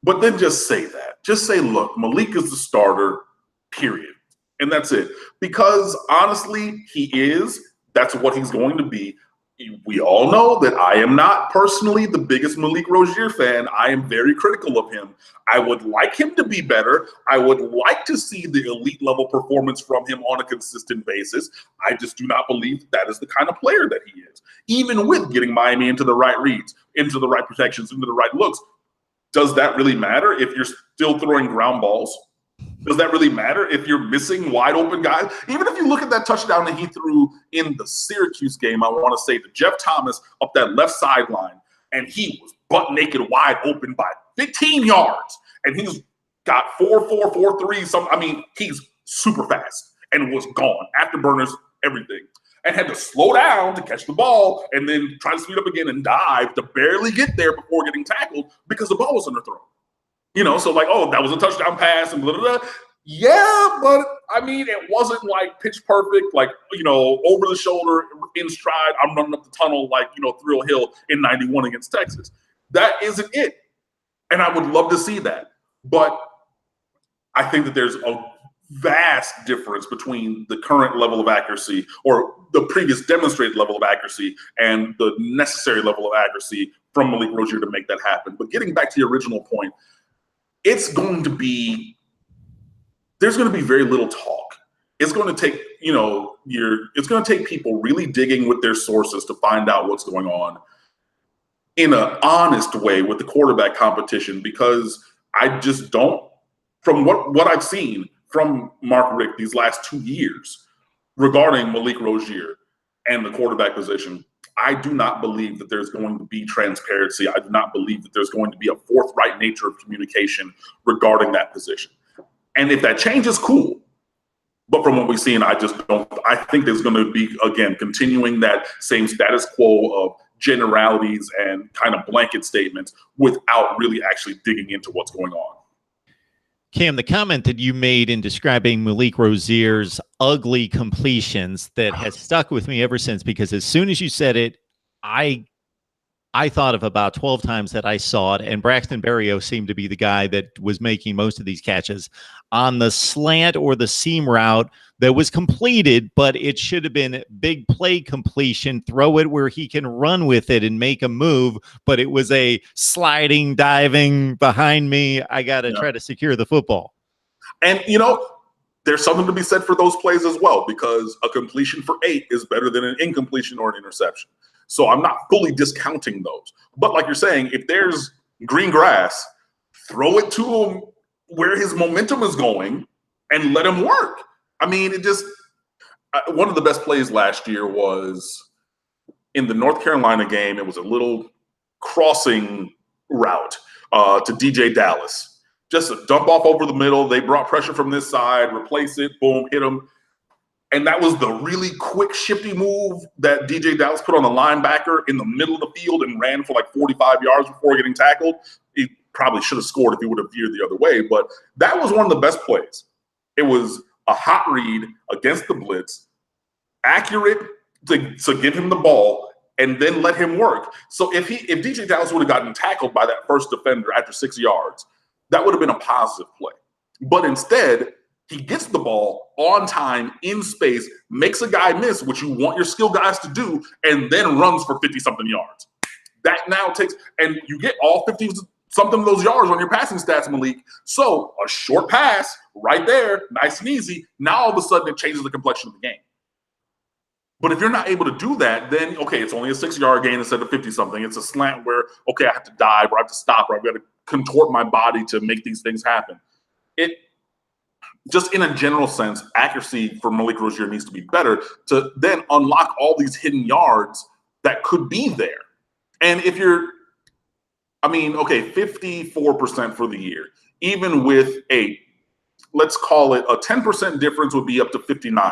But then just say that. Just say, look, Malik is the starter, period. And that's it. Because honestly, he is. That's what he's going to be. We all know that I am not personally the biggest Malik Rozier fan. I am very critical of him. I would like him to be better. I would like to see the elite level performance from him on a consistent basis. I just do not believe that is the kind of player that he is. Even with getting Miami into the right reads, into the right protections, into the right looks, does that really matter if you're still throwing ground balls? Does that really matter if you're missing wide open guys? Even if you look at that touchdown that he threw in the Syracuse game, I want to say to Jeff Thomas up that left sideline, and he was butt naked wide open by 15 yards. And he's got 4.4, 4.3, he's super fast and was gone. Afterburners, everything. And had to slow down to catch the ball and then try to speed up again and dive to barely get there before getting tackled because the ball was underthrown. So that was a touchdown pass and blah, blah, blah. Yeah, but it wasn't like pitch perfect, over the shoulder, in stride. I'm running up the tunnel Thrill Hill in 91 against Texas. That isn't it. And I would love to see that. But I think that there's a vast difference between the current level of accuracy or the previous demonstrated level of accuracy and the necessary level of accuracy from Malik Rozier to make that happen. But getting back to your original point, there's going to be very little talk. It's going to take, it's going to take people really digging with their sources to find out what's going on in an honest way with the quarterback competition, because I just don't, from what I've seen from Mark Richt these last 2 years regarding Malik Rozier and the quarterback position, I do not believe that there's going to be transparency. I do not believe that there's going to be a forthright nature of communication regarding that position. And if that changes, cool. But from what we've seen, I just don't. I think there's going to be, again, continuing that same status quo of generalities and kind of blanket statements without really actually digging into what's going on. Cam, the comment that you made in describing Malik Rozier's ugly completions that has stuck with me ever since, because as soon as you said it, I thought of about 12 times that I saw it, and Braxton Berrios seemed to be the guy that was making most of these catches on the slant or the seam route that was completed, but it should have been big play completion, throw it where he can run with it and make a move, but it was a sliding, diving behind me. I got to try to secure the football. And, there's something to be said for those plays as well, because a completion for 8 is better than an incompletion or an interception. So I'm not fully discounting those. But like you're saying, if there's green grass, throw it to him where his momentum is going and let him work. One of the best plays last year was in the North Carolina game. It was a little crossing route to DJ Dallas. Just a dump off over the middle. They brought pressure from this side, replace it, boom, hit him. And that was the really quick shifty move that DJ Dallas put on the linebacker in the middle of the field and ran for 45 yards before getting tackled. He probably should have scored if he would have veered the other way. But that was one of the best plays. It was a hot read against the blitz, accurate to give him the ball, and then let him work. So if DJ Dallas would have gotten tackled by that first defender after 6 yards, that would have been a positive play. But instead, he gets the ball on time, in space, makes a guy miss, which you want your skill guys to do, and then runs for 50-something yards. That now takes, and you get all 50-something of those yards on your passing stats, Malik. So a short pass right there, nice and easy. Now all of a sudden it changes the complexion of the game. But if you're not able to do that, then, okay, it's only a 6-yard gain instead of 50-something. It's a slant where, okay, I have to dive, or I have to stop, or I've got to contort my body to make these things happen. Just in a general sense, accuracy for Malik Rozier needs to be better to then unlock all these hidden yards that could be there. And if you're, 54% for the year, even with let's call it a 10% difference would be up to 59.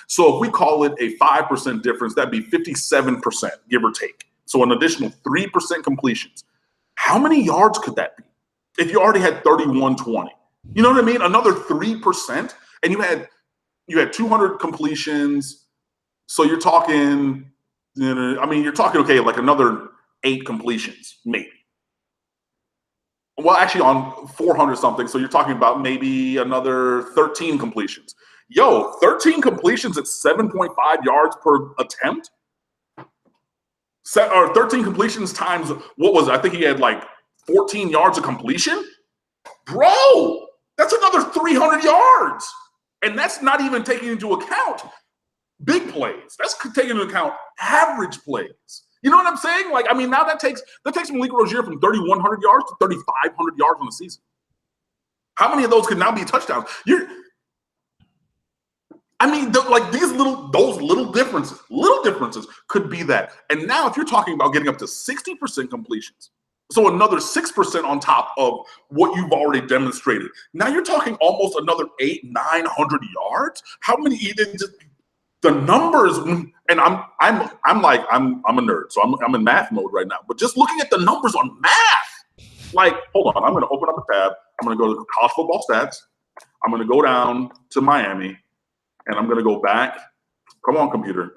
So if we call it a 5% difference, that'd be 57%, give or take. So an additional 3% completions. How many yards could that be if you already had 31-20? You know what I mean? Another 3%, and you had 200 completions. So you're talking, okay, like another 8 completions, maybe. Well, actually on 400 something. So you're talking about maybe another 13 completions. 13 completions at 7.5 yards per attempt? Or 13 completions times, what was it? I think he had like 14 yards of completion. Bro, that's another 300 yards. And that's not even taking into account big plays. That's taking into account average plays. You know what I'm saying? Now that takes Malik Rozier from 3,100 yards to 3,500 yards on the season. How many of those could now be touchdowns? Those little differences could be that. And now if you're talking about getting up to 60% completions, so another 6% on top of what you've already demonstrated. Now you're talking almost another 800-900 yards. How many? The numbers, and I'm a nerd, so I'm in math mode right now. But just looking at the numbers on math, hold on, I'm going to open up a tab. I'm going to go to college football stats. I'm going to go down to Miami, and I'm going to go back. Come on, computer.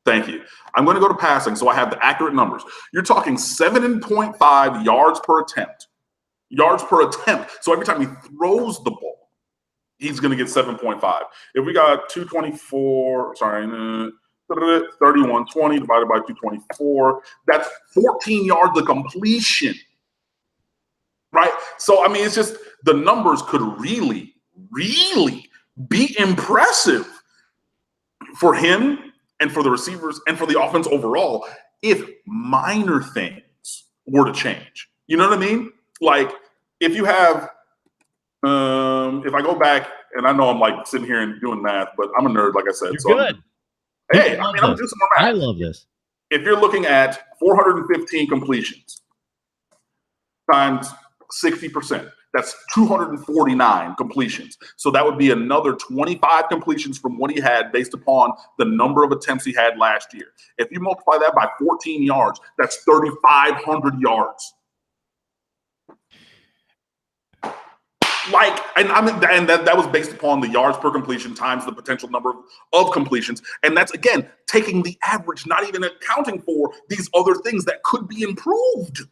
Thank you. I'm going to go to passing, so I have the accurate numbers. You're talking 7.5 yards per attempt. So every time he throws the ball, he's going to get 7.5. If we got 3120 divided by 224, that's 14 yards of completion, right? So, it's just the numbers could really, really be impressive for him and for the receivers and for the offense overall if minor things were to change. You know what I mean? If you have if I go back, and I know I'm sitting here and doing math, but I'm a nerd, like I said. You're good. I'm doing some more math. I love this. If you're looking at 415 completions times 60%, that's 249 completions. So that would be another 25 completions from what he had based upon the number of attempts he had last year. If you multiply that by 14 yards, that's 3,500 yards. That was based upon the yards per completion times the potential number of completions. And that's, again, taking the average, not even accounting for these other things that could be improved.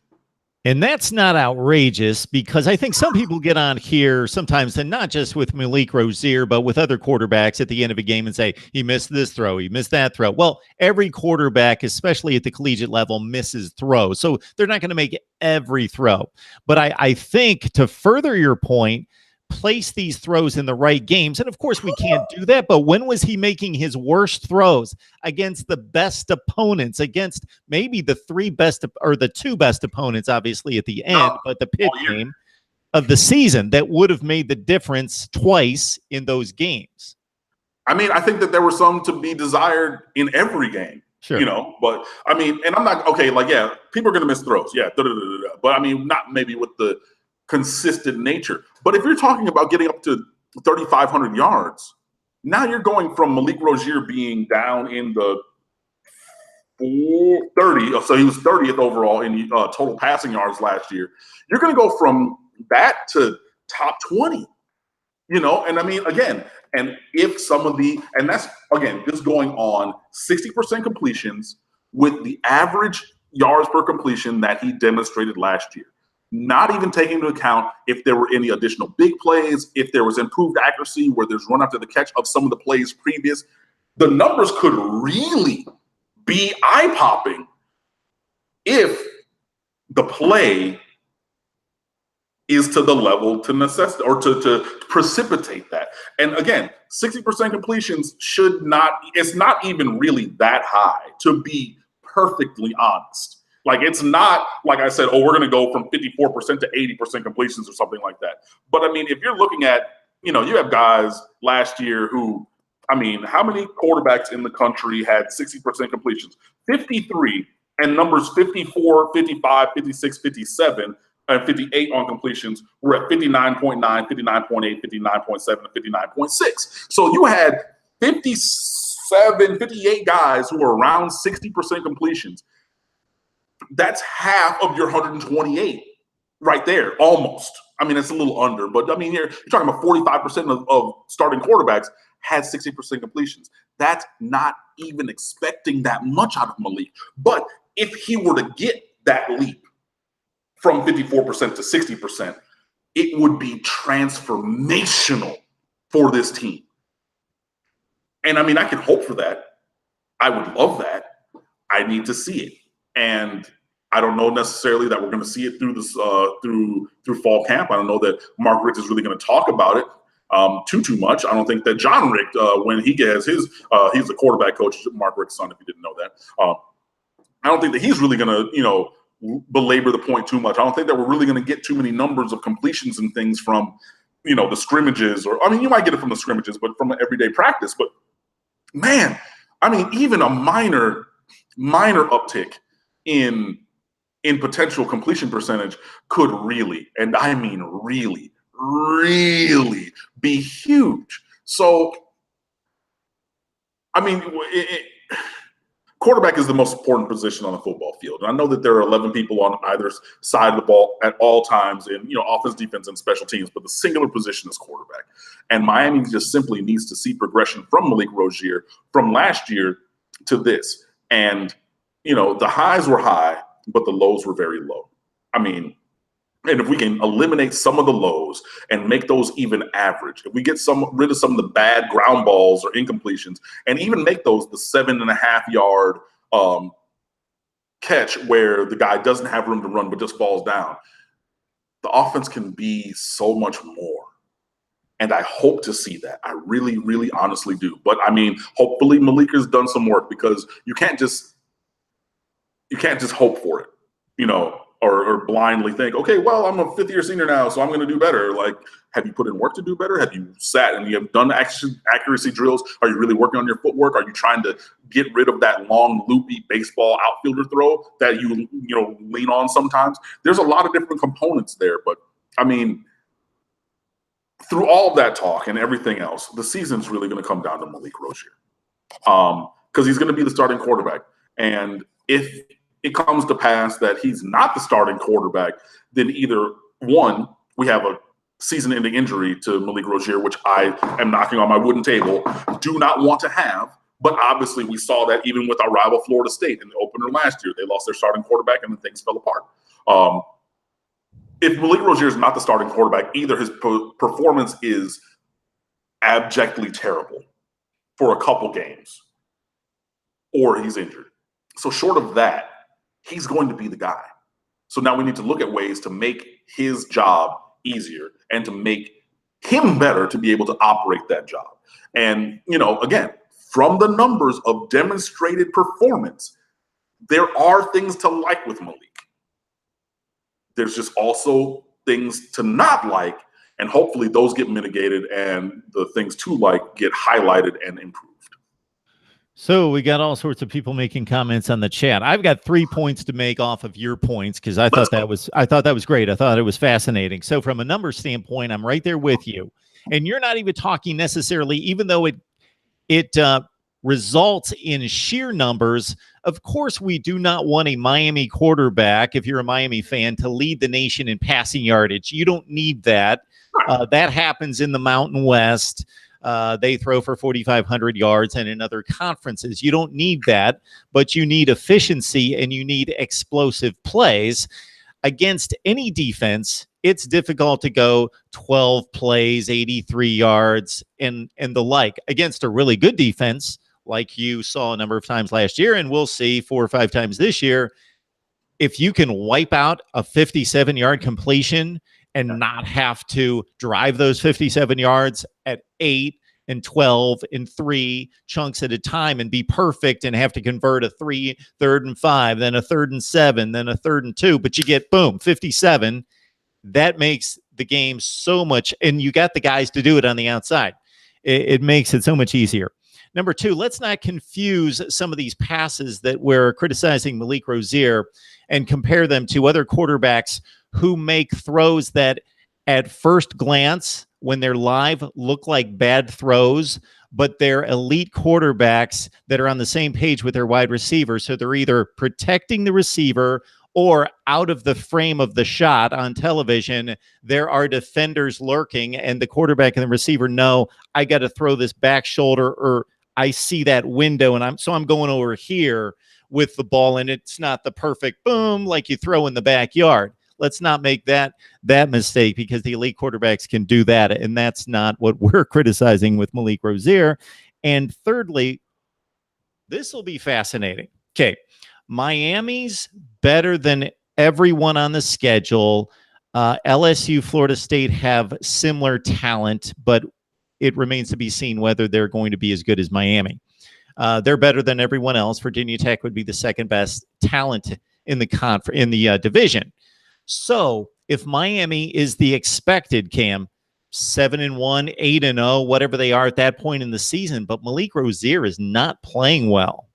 And that's not outrageous, because I think some people get on here sometimes, and not just with Malik Rozier, but with other quarterbacks at the end of a game and say, he missed this throw, he missed that throw. Well, every quarterback, especially at the collegiate level, misses throws. So they're not going to make every throw. But I think, to further your point, place these throws in the right games. And of course we can't do that, but when was he making his worst throws against the best opponents, against maybe the 3 best or the 2 best opponents, obviously at the end, but the pit game of the season that would have made the difference twice in those games? I think that there were some to be desired in every game. Sure. But and I'm not, okay, people are going to miss throws. Yeah. But not maybe with the consistent nature. But if you're talking about getting up to 3,500 yards, now you're going from Malik Rozier being down in the 30. So he was 30th overall in total passing yards last year. You're going to go from that to top 20, you know? And I mean, again, and if some of the, and that's, again, just going on 60% completions with the average yards per completion that he demonstrated last year. Not even taking into account if there were any additional big plays, if there was improved accuracy where there's run after the catch of some of the plays previous. The numbers could really be eye-popping if the play is to the level to necessitate or to precipitate that. And again, 60% completions should not, it's not even really that high, to be perfectly honest. Like, it's not like I said, oh, we're going to go from 54% to 80% completions or something like that. But I mean, if you're looking at, you know, you have guys last year who, I mean, how many quarterbacks in the country had 60% completions? 53, and numbers 54, 55, 56, 57, and 58 on completions were at 59.9, 59.8, 59.7, and 59.6. So you had 57, 58 guys who were around 60% completions. That's half of your 128 right there, almost. I mean, it's a little under, but I mean, you're talking about 45% of starting quarterbacks had 60% completions. That's not even expecting that much out of Malik. But if he were to get that leap from 54% to 60%, it would be transformational for this team. And I mean, I can hope for that. I would love that. I need to see it. And I don't know necessarily that we're going to see it through this through fall camp. I don't know that Mark Richt is really going to talk about it too much. I don't think that John Richt, when he gets his, he's the quarterback coach, Mark Richt's son, if you didn't know that. I don't think that he's really going to, you know, belabor the point too much. I don't think that we're really going to get too many numbers of completions and things from, you know, the scrimmages, or, I mean, you might get it from the scrimmages, but from an everyday practice. But man, I mean, even a minor uptick in potential completion percentage could really, and I mean really, really be huge. So, I mean, quarterback is the most important position on the football field. And I know that there are 11 people on either side of the ball at all times in, you know, offense, defense, and special teams, but the singular position is quarterback. And Miami just simply needs to see progression from Malik Rozier from last year to this. And, you know, the highs were high, but the lows were very low. I mean, and if we can eliminate some of the lows and make those even average, if we get rid of some of the bad ground balls or incompletions, and even make those the 7.5-yard catch where the guy doesn't have room to run but just falls down, the offense can be so much more. And I hope to see that. I really, really honestly do. But I mean, hopefully Malik has done some work, because you can't just hope for it, you know, or blindly think, okay, well, I'm a fifth-year senior now, so I'm going to do better. Like, have you put in work to do better? Have you sat and you have done accuracy drills? Are you really working on your footwork? Are you trying to get rid of that long, loopy baseball outfielder throw that you know, lean on sometimes? There's a lot of different components there. But, I mean, through all of that talk and everything else, the season's really going to come down to Malik Rozier, because he's going to be the starting quarterback. And if it comes to pass that he's not the starting quarterback, then either one, we have a season-ending injury to Malik Rozier, which I am knocking on my wooden table, do not want to have. But obviously we saw that even with our rival Florida State in the opener last year. They lost their starting quarterback and then things fell apart. If Malik Rozier is not the starting quarterback, either his performance is abjectly terrible for a couple games, or he's injured. So short of that, he's going to be the guy. So now we need to look at ways to make his job easier and to make him better to be able to operate that job. And, you know, again, from the numbers of demonstrated performance, there are things to like with Malik. There's just also things to not like, and hopefully those get mitigated and the things to like get highlighted and improved. So we got all sorts of people making comments on the chat. I've got 3 points to make off of your points, because I thought that was great. I thought it was fascinating. So from a number standpoint, I'm right there with you. And you're not even talking necessarily, even though it results in sheer numbers Of course, we do not want a Miami quarterback, if you're a Miami fan, to lead the nation in passing yardage. You don't need that. That happens in the Mountain West. They throw for 4,500 yards, and in other conferences. You don't need that, but you need efficiency and you need explosive plays. Against any defense, it's difficult to go 12 plays, 83 yards, and the like. Against a really good defense, like you saw a number of times last year, and we'll see 4 or 5 times this year, if you can wipe out a 57-yard completion and not have to drive those 57 yards at 8 and 12 and 3 chunks at a time and be perfect and have to convert a 3rd and 5, then a 3rd and 7, then a 3rd and 2, but you get, boom, 57. That makes the game so much, and you got the guys to do it on the outside. It makes it so much easier. Number 2, let's not confuse some of these passes that we're criticizing Malik Rozier and compare them to other quarterbacks who make throws that at first glance, when they're live, look like bad throws, but they're elite quarterbacks that are on the same page with their wide receiver. So they're either protecting the receiver or out of the frame of the shot on television, there are defenders lurking, and the quarterback and the receiver know, I got to throw this back shoulder, or I see that window, and I'm going over here with the ball, and it's not the perfect boom like you throw in the backyard. Let's not make that mistake, because the elite quarterbacks can do that, and that's not what we're criticizing with Malik Rozier. And thirdly, this will be fascinating. Okay, Miami's better than everyone on the schedule. LSU, Florida State have similar talent, but it remains to be seen whether they're going to be as good as Miami. They're better than everyone else. Virginia Tech would be the second best talent in the division. So if Miami is the expected, Cam, 7-1, 8-0, whatever they are at that point in the season, but Malik Rozier is not playing well,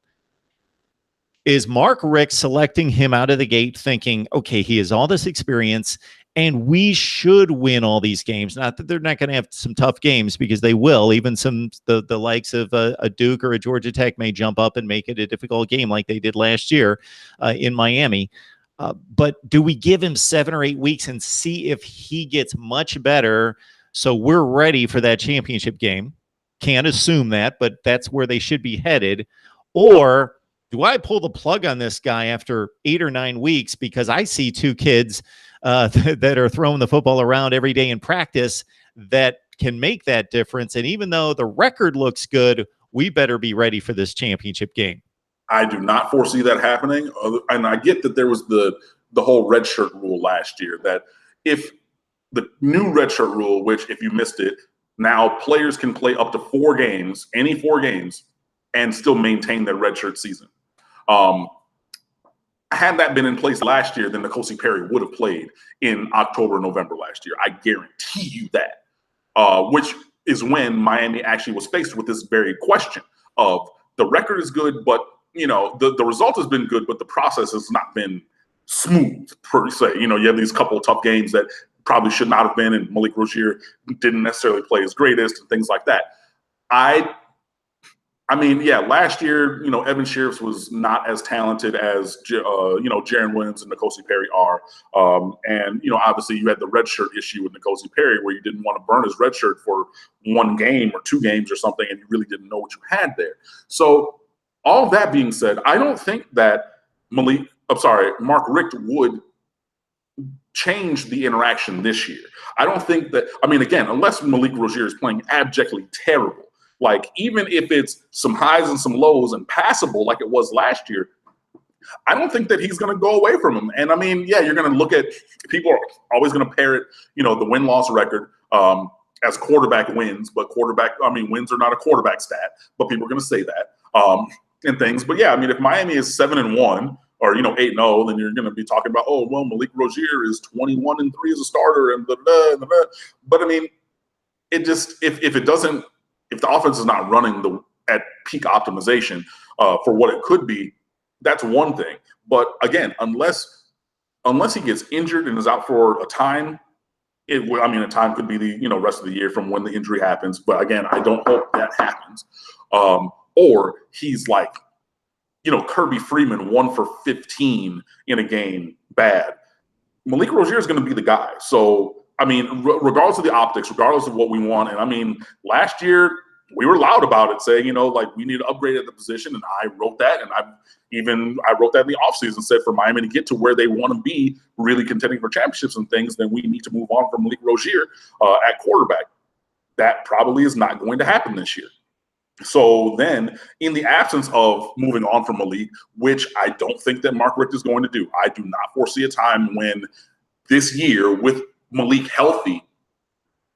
is Mark Richt selecting him out of the gate thinking, okay, he has all this experience and we should win all these games? Not that they're not going to have some tough games, because they will. Even the likes of a Duke or a Georgia Tech may jump up and make it a difficult game like they did last year in Miami. But do we give him 7 or 8 weeks and see if he gets much better so we're ready for that championship game? Can't assume that, but that's where they should be headed. Or do I pull the plug on this guy after 8 or 9 weeks because I see 2 kids that are throwing the football around every day in practice that can make that difference? And even though the record looks good, we better be ready for this championship game. I do not foresee that happening. And I get that there was the whole redshirt rule last year, that if the new redshirt rule, which if you missed it, now players can play up to 4 games, any 4 games, and still maintain their redshirt season. Had that been in place last year, then N'Kosi Perry would have played in October, November last year. I guarantee you that, which is when Miami actually was faced with this very question of, the record is good, but the result has been good, but the process has not been smooth, per se. You have these couple of tough games that probably should not have been, and Malik Rozier didn't necessarily play his greatest and things like that. I mean, yeah, last year, Evan Sheriffs was not as talented as, Jaron Williams and N'Kosi Perry are. And, obviously you had the red shirt issue with N'Kosi Perry, where you didn't want to burn his red shirt for 1 game or 2 games or something, and you really didn't know what you had there. So all of that being said, I don't think that Mark Richt would change the interaction this year. I don't think that, again, unless Malik Rozier is playing abjectly terrible, like even if it's some highs and some lows and passable like it was last year, I don't think that he's going to go away from him. And yeah, you're going to look at, people are always going to parrot, the win-loss record as quarterback wins, but wins are not a quarterback stat, but people are going to say that and things. But yeah, if Miami is 7-1 or 8-0, then you're going to be talking about, oh, well, Malik Rozier is 21-3 as a starter and blah, blah, blah, blah. But it just, if the offense is not running at peak optimization for what it could be, that's one thing. But again, unless he gets injured and is out for a time, a time could be the rest of the year from when the injury happens. But again, I don't hope that happens. Or he's like, Kirby Freeman 1 for 15 in a game, bad. Malik Rozier is going to be the guy. So, I mean, regardless of the optics, regardless of what we want, and I mean, last year we were loud about it, saying, we need to upgrade at the position, and I wrote that, and I wrote that in the offseason, said for Miami to get to where they want to be, really contending for championships and things, then we need to move on from Malik Rozier at quarterback. That probably is not going to happen this year. So then, in the absence of moving on from Malik, which I don't think that Mark Richt is going to do, I do not foresee a time when this year, with Malik healthy,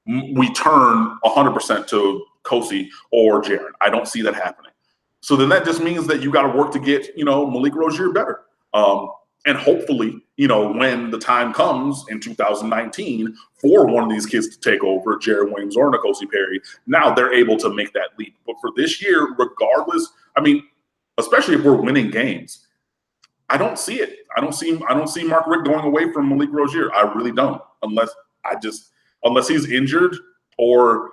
we turn 100% to Kosi or Jaren. I don't see that happening. So then that just means that you got to work to get, Malik Rozier better. And hopefully, when the time comes in 2019 for one of these kids to take over, Jared Williams or N'Kosi Perry, now they're able to make that leap. But for this year, regardless, I mean, especially if we're winning games, I don't see it. I don't see Mark Richt going away from Malik Rozier. I really don't, unless he's injured or,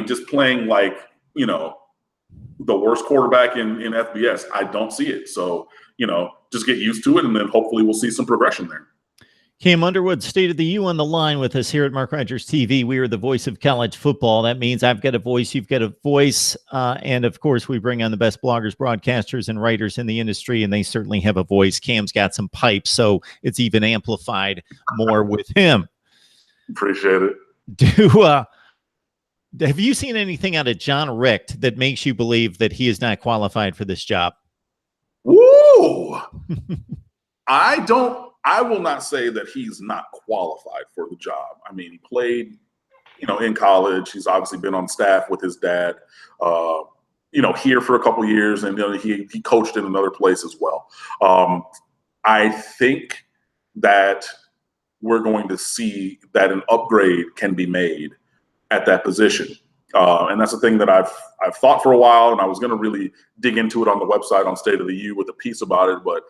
just playing like, the worst quarterback in FBS. I don't see it. So, just get used to it, and then hopefully we'll see some progression there. Cam Underwood, State of the U on the line with us here at MarkRogersTV. We are the voice of college football. That means I've got a voice, you've got a voice, and of course we bring on the best bloggers, broadcasters, and writers in the industry, and they certainly have a voice. Cam's got some pipes, so it's even amplified more with him. Appreciate it. Have you seen anything out of John Richt that makes you believe that he is not qualified for this job? Woo! I will not say that he's not qualified for the job. I mean, he played, in college. He's obviously been on staff with his dad, here for a couple of years, and he coached in another place as well. I think that we're going to see that an upgrade can be made at that position. And that's the thing that I've thought for a while, and I was going to really dig into it on the website on State of the U with a piece about it, but,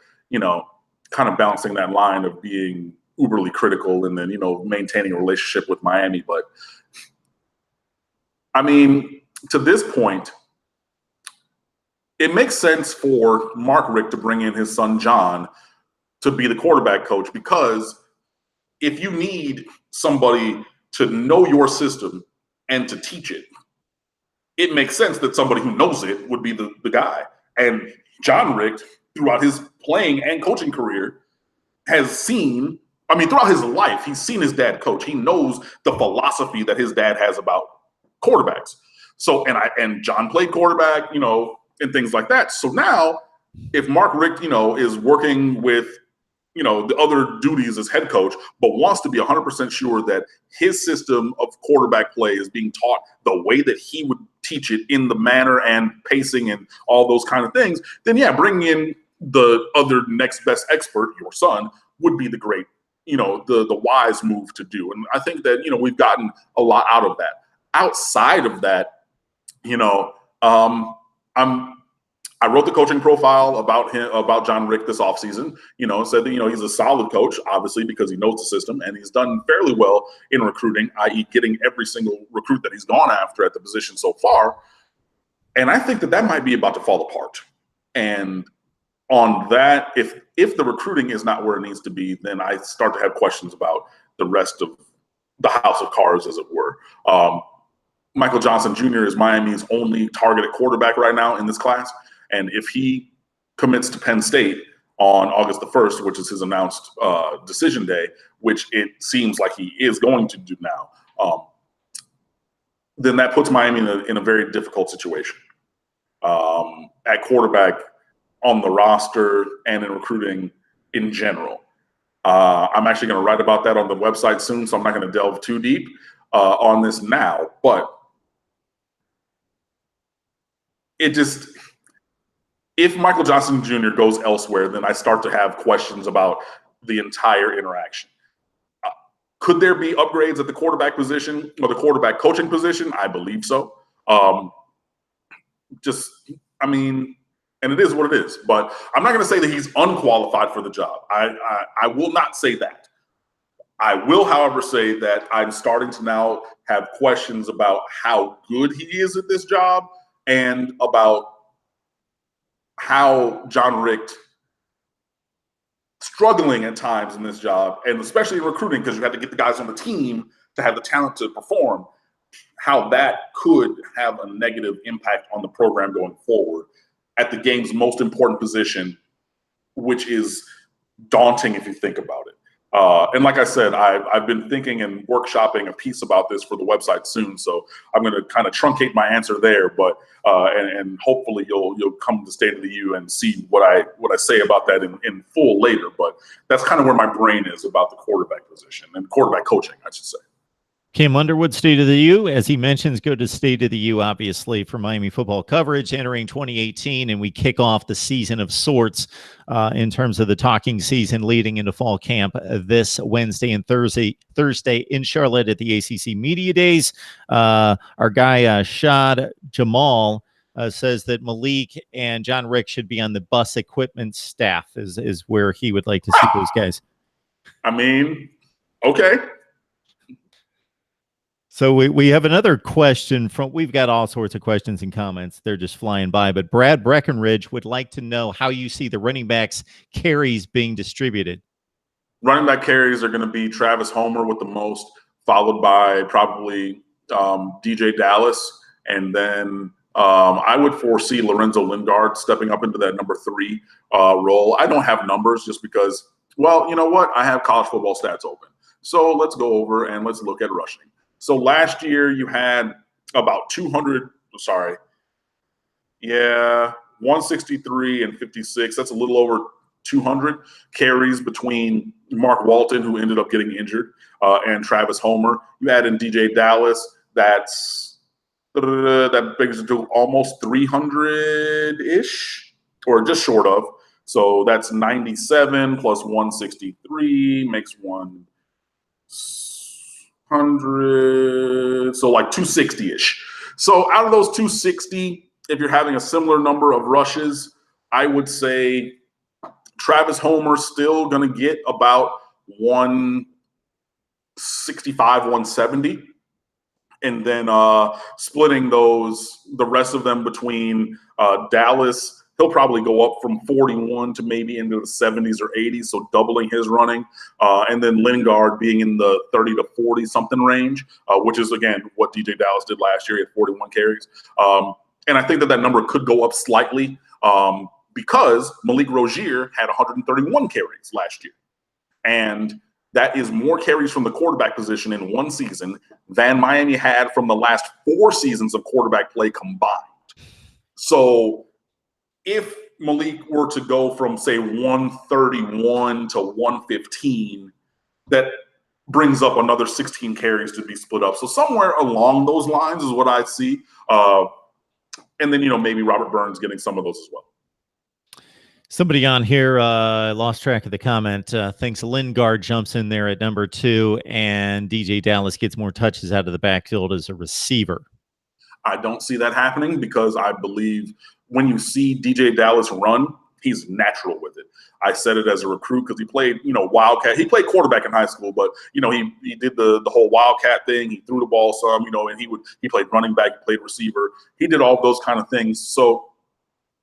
kind of balancing that line of being uberly critical and then, maintaining a relationship with Miami. But, to this point, it makes sense for Mark Richt to bring in his son, John, to be the quarterback coach, because if you need somebody to know your system and to teach it, it makes sense that somebody who knows it would be the guy. And John Richt, throughout his playing and coaching career, has seen, throughout his life, he's seen his dad coach. He knows the philosophy that his dad has about quarterbacks. So, and John played quarterback, and things like that. So now, if Mark Richt, is working with, the other duties as head coach, but wants to be 100% sure that his system of quarterback play is being taught the way that he would teach it, in the manner and pacing and all those kind of things, then yeah, bringing in the other next best expert, your son, would be the great, the wise move to do. And I think that, we've gotten a lot out of that. Outside of that, I wrote the coaching profile about John Richt this offseason, said that, he's a solid coach, obviously, because he knows the system, and he's done fairly well in recruiting, i.e. getting every single recruit that he's gone after at the position so far. And I think that might be about to fall apart. And on that, if the recruiting is not where it needs to be, then I start to have questions about the rest of the house of cards, as it were. Michael Johnson Jr. is Miami's only targeted quarterback right now in this class. And if he commits to Penn State on August the 1st, which is his announced decision day, which it seems like he is going to do now, then that puts Miami in a very difficult situation at quarterback, on the roster, and in recruiting in general. I'm actually going to write about that on the website soon, so I'm not going to delve too deep on this now. But if Michael Johnson Jr. goes elsewhere, then I start to have questions about the entire interaction. Could there be upgrades at the quarterback position or the quarterback coaching position? I believe so. And it is what it is. But I'm not going to say that he's unqualified for the job. I will not say that. I will, however, say that I'm starting to now have questions about how good he is at this job, and about how John Richt struggling at times in this job, and especially in recruiting, because you have to get the guys on the team to have the talent to perform, how that could have a negative impact on the program going forward at the game's most important position, which is daunting if you think about it. And like I said, I've been thinking and workshopping a piece about this for the website soon, so I'm going to kind of truncate my answer there, but and hopefully you'll come to State of the U and see what I say about that in full later. But that's kind of where my brain is about the quarterback position and quarterback coaching, I should say. Cam Underwood, State of the U, as he mentions, go to State of the U, obviously, for Miami football coverage entering 2018, and we kick off the season of sorts in terms of the talking season leading into fall camp this Wednesday and Thursday in Charlotte at the ACC Media Days. Our guy, Shad Jamal, says that Malik and John Richt should be on the bus equipment staff is where he would like to see those guys. I mean, okay. So we have another question we've got all sorts of questions and comments. They're just flying by. But Brad Breckenridge would like to know how you see the running backs carries being distributed. Running back carries are going to be Travis Homer with the most, followed by probably DJ Dallas. And then I would foresee Lorenzo Lingard stepping up into that number 3 role. I don't have numbers just because, well, you know what? I have college football stats open. So let's go over and let's look at rushing. So last year you had about 163 and 56. That's a little over 200 carries between Mark Walton, who ended up getting injured, and Travis Homer. You add in DJ Dallas, that brings it to almost 300-ish, or just short of. So that's 97 plus 163 makes 100, so like 260-ish. So out of those 260, if you're having a similar number of rushes, I would say Travis Homer's still going to get about 165, 170. And then splitting the rest of them between Dallas, he'll probably go up from 41 to maybe into the 70s or 80s, so doubling his running. And then Lingard being in the 30 to 40 something range, which is, again, what DJ Dallas did last year. He had 41 carries. And I think that number could go up slightly because Malik Rozier had 131 carries last year. And that is more carries from the quarterback position in one season than Miami had from the last 4 seasons of quarterback play combined. So if Malik were to go from, say, 131 to 115, that brings up another 16 carries to be split up. So somewhere along those lines is what I see. And then, maybe Robert Burns getting some of those as well. Somebody on here, lost track of the comment, thinks Lingard jumps in there at number 2 and DJ Dallas gets more touches out of the backfield as a receiver. I don't see that happening because I believe when you see DJ Dallas run, he's natural with it. I said it as a recruit because he played, Wildcat. He played quarterback in high school, but, he did the whole Wildcat thing. He threw the ball some, and he played running back, he played receiver. He did all those kind of things. So,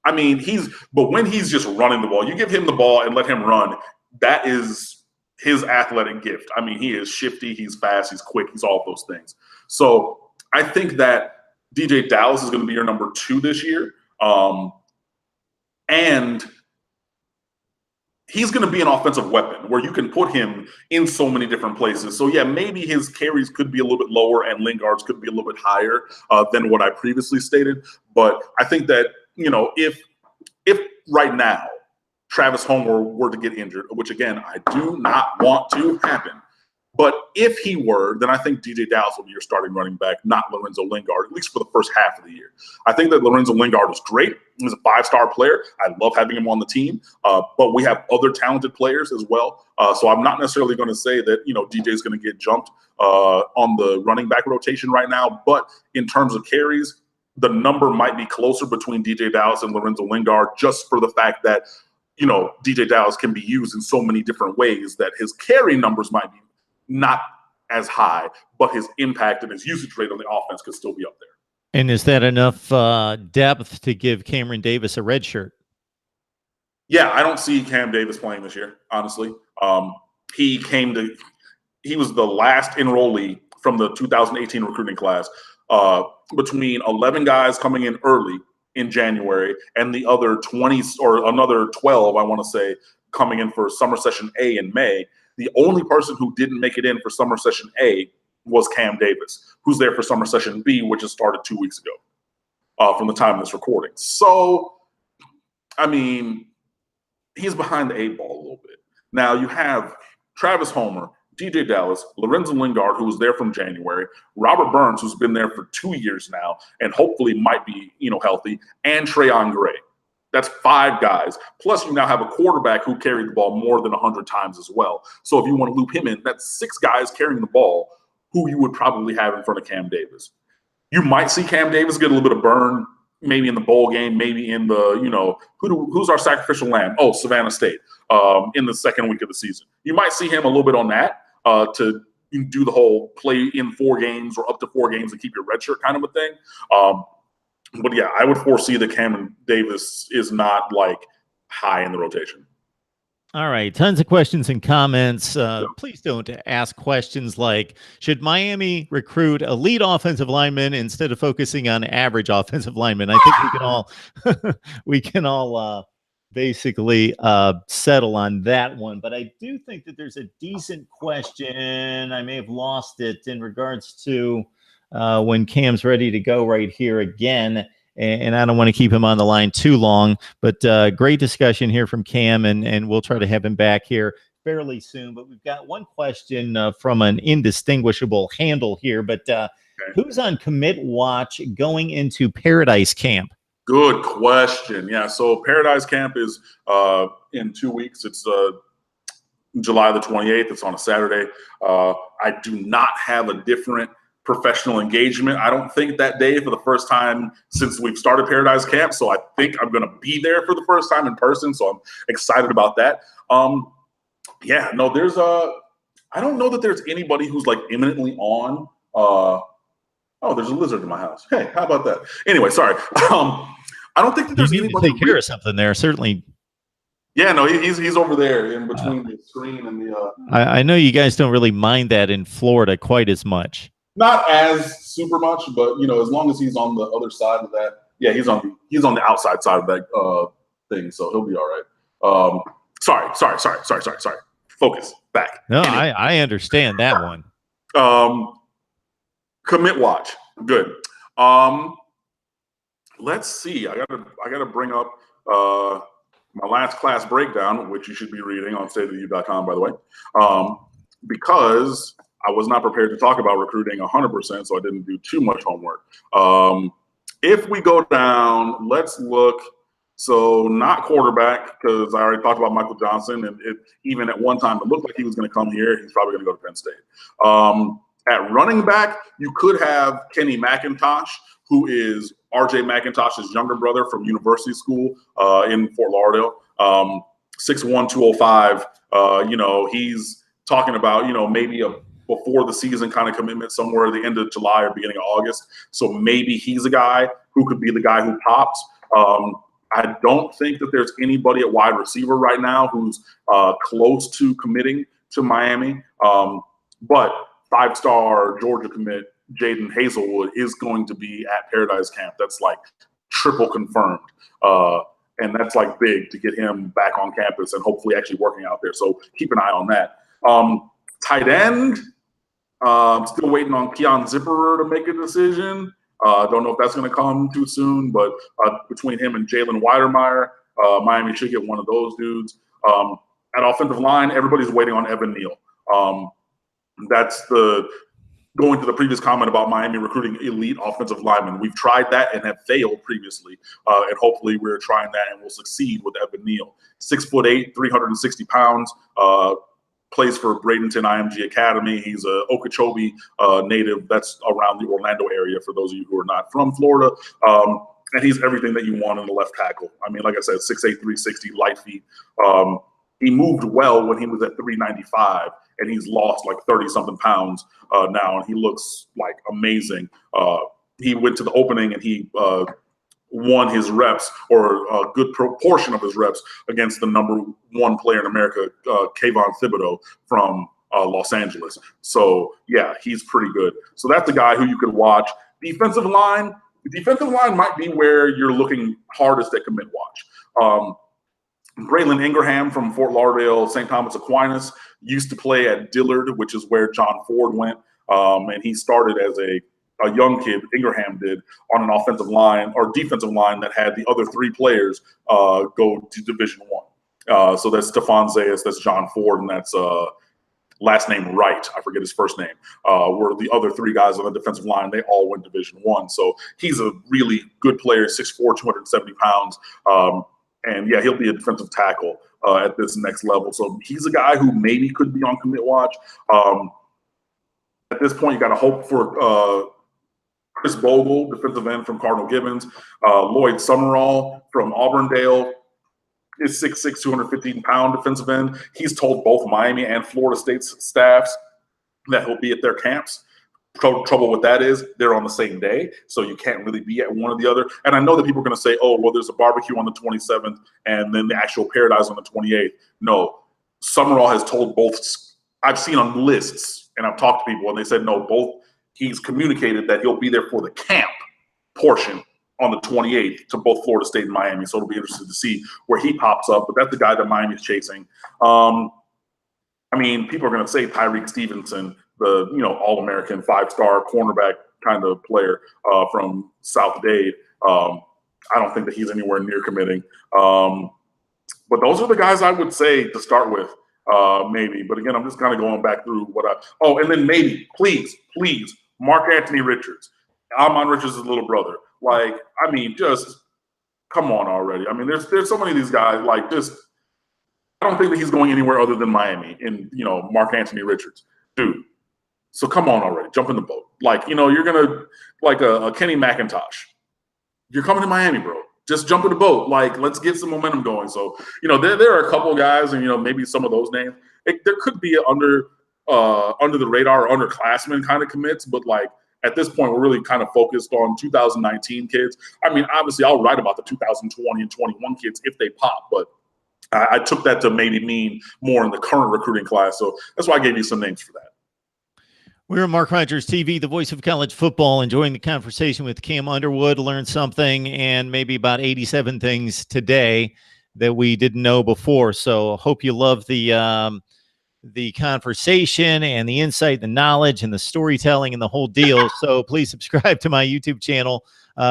I mean, but when he's just running the ball, you give him the ball and let him run, that is his athletic gift. I mean, he is shifty, he's fast, he's quick, he's all of those things. So I think that DJ Dallas is going to be your number 2 this year. And he's going to be an offensive weapon where you can put him in so many different places. So, yeah, maybe his carries could be a little bit lower and Lingard's could be a little bit higher than what I previously stated. But I think that, if right now Travis Homer were to get injured, which, again, I do not want to happen, but if he were, then I think DJ Dallas will be your starting running back, not Lorenzo Lingard, at least for the first half of the year. I think that Lorenzo Lingard is great. He's a 5-star player. I love having him on the team, but we have other talented players as well. So I'm not necessarily going to say that, DJ is going to get jumped on the running back rotation right now. But in terms of carries, the number might be closer between DJ Dallas and Lorenzo Lingard just for the fact that, DJ Dallas can be used in so many different ways that his carry numbers might be not as high, but his impact and his usage rate on the offense could still be up there. And is that enough depth to give Cameron Davis a red shirt? Yeah, I don't see Cam Davis playing this year, honestly. He was the last enrollee from the 2018 recruiting class, between 11 guys coming in early in January and the other 20 or another 12, I want to say, coming in for summer session A in May. The only person who didn't make it in for summer session A was Cam Davis, who's there for summer session B, which has started 2 weeks ago from the time of this recording. So, I mean, he's behind the 8 ball a little bit. Now you have Travis Homer, DJ Dallas, Lorenzo Lingard, who was there from January, Robert Burns, who's been there for 2 years now and hopefully might be, healthy, and Trayon Gray. That's 5 guys. Plus, you now have a quarterback who carried the ball more than 100 times as well. So if you want to loop him in, that's 6 guys carrying the ball who you would probably have in front of Cam Davis. You might see Cam Davis get a little bit of burn, maybe in the bowl game, maybe in the, who's our sacrificial lamb? Oh, Savannah State, in the second week of the season. You might see him a little bit on that to do the whole play in 4 games or up to 4 games and keep your red shirt kind of a thing. But yeah, I would foresee that Cameron Davis is not like high in the rotation. All right. Tons of questions and comments. Please don't ask questions like, should Miami recruit elite offensive linemen instead of focusing on average offensive linemen? I think we can all basically settle on that one. But I do think that there's a decent question. I may have lost it in regards to when Cam's ready to go right here again. And I don't want to keep him on the line too long, but great discussion here from Cam, and we'll try to have him back here fairly soon. But we've got one question from an indistinguishable handle here, but who's on commit watch going into Paradise Camp? Good question. Yeah, so Paradise Camp is in 2 weeks. It's July the 28th. It's on a Saturday. I do not have a different professional engagement, I don't think, that day for the first time since we've started Paradise Camp. So I think I'm going to be there for the first time in person. So I'm excited about that. Yeah, no, I don't know that there's anybody who's like imminently on. Oh, there's a lizard in my house. Hey, how about that? Anyway, sorry. I don't think that there's anybody to take care of something there. Certainly. Yeah, no, he's over there in between the screen and the. I know you guys don't really mind that in Florida quite as much. Not as super much, but as long as he's on the other side of that, yeah, he's on the outside side of that thing, so he'll be all right. Sorry. Focus back. No, I understand that one. Commit watch, good. Let's see. I gotta bring up my last class breakdown, which you should be reading on stateoftheu.com, by the way, because I was not prepared to talk about recruiting 100%, so I didn't do too much homework. If we go down, let's look. So not quarterback, because I already talked about Michael Johnson, and even at one time it looked like he was going to come here. He's probably going to go to Penn State. At running back, you could have Kenny McIntosh, who is R.J. McIntosh's younger brother from University School in Fort Lauderdale. 6'1", 205. He's talking about, maybe before the season kind of commitment somewhere at the end of July or beginning of August. So maybe he's a guy who could be the guy who pops. I don't think that there's anybody at wide receiver right now who's close to committing to Miami. But 5-star Georgia commit Jaden Hazelwood is going to be at Paradise Camp. That's like triple confirmed. And that's like big to get him back on campus and hopefully actually working out there. So keep an eye on that. Tight end, still waiting on Keon Zipperer to make a decision. Don't know if that's going to come too soon, but between him and Jalen Weidermeyer, Miami should get one of those dudes. At offensive line, everybody's waiting on Evan Neal. That's going to the previous comment about Miami recruiting elite offensive linemen. We've tried that and have failed previously, and hopefully we're trying that and we'll succeed with Evan Neal. 6'8", 360 pounds. Plays for Bradenton IMG Academy. He's a Okeechobee native. That's around the Orlando area for those of you who are not from Florida. And he's everything that you want in the left tackle. I mean, like I said, 6'8", 360, light feet. He moved well when he was at 395, and he's lost like 30-something pounds now, and he looks like amazing. He went to the opening, and he won his reps, or a good proportion of his reps, against the number one player in America, Kayvon Thibodeau from Los Angeles. So yeah, he's pretty good. So that's the guy who you could watch. Defensive line might be where you're looking hardest at commit watch. Braylon Ingraham from Fort Lauderdale, St. Thomas Aquinas, used to play at Dillard, which is where John Ford went. And he started as a young kid, Ingraham did, on an offensive line or defensive line that had the other three players go to Division I. So that's Stephon Zayas, that's John Ford, and that's last name Wright. I forget his first name. Were the other three guys on the defensive line. They all went Division I. So he's a really good player, 6'4", 270 pounds. And yeah, he'll be a defensive tackle at this next level. So he's a guy who maybe could be on commit watch. At this point, you got to hope for Chris Bogle, defensive end from Cardinal Gibbons. Lloyd Summerall from Auburndale is 6'6", 215-pound defensive end. He's told both Miami and Florida State's staffs that he'll be at their camps. Trouble with that is they're on the same day, so you can't really be at one or the other. And I know that people are going to say, oh, well, there's a barbecue on the 27th and then the actual Paradise on the 28th. No, Summerall has told both. I've seen on lists, and I've talked to people, and they said, no, both. He's communicated that he'll be there for the camp portion on the 28th to both Florida State and Miami. So it'll be interesting to see where he pops up. But that's the guy that Miami's chasing. I mean, people are going to say Tyreek Stevenson, the All-American 5-star cornerback kind of player from South Dade. I don't think that he's anywhere near committing. But those are the guys I would say to start with, maybe. But again, I'm just kind of going back through and then maybe, please, Mark Anthony Richards, Almon Richards' little brother. Like, I mean, just come on already. I mean, there's so many of these guys like this. I don't think that he's going anywhere other than Miami in, Mark Anthony Richards. Dude, so come on already. Jump in the boat. Like, you're going to, like a Kenny McIntosh. You're coming to Miami, bro. Just jump in the boat. Like, let's get some momentum going. So, there are a couple of guys, and, maybe some of those names. There could be under the radar or underclassmen kind of commits, but, like, at this point, we're really kind of focused on 2019 kids. I mean, obviously, I'll write about the 2020 and 21 kids if they pop, but I took that to maybe mean more in the current recruiting class. So that's why I gave you some names for that. We're Mark Rogers TV, the voice of college football, enjoying the conversation with Cam Underwood. Learned something and maybe about 87 things today that we didn't know before. So hope you love the conversation and the insight, the knowledge and the storytelling and the whole deal. So please subscribe to my YouTube channel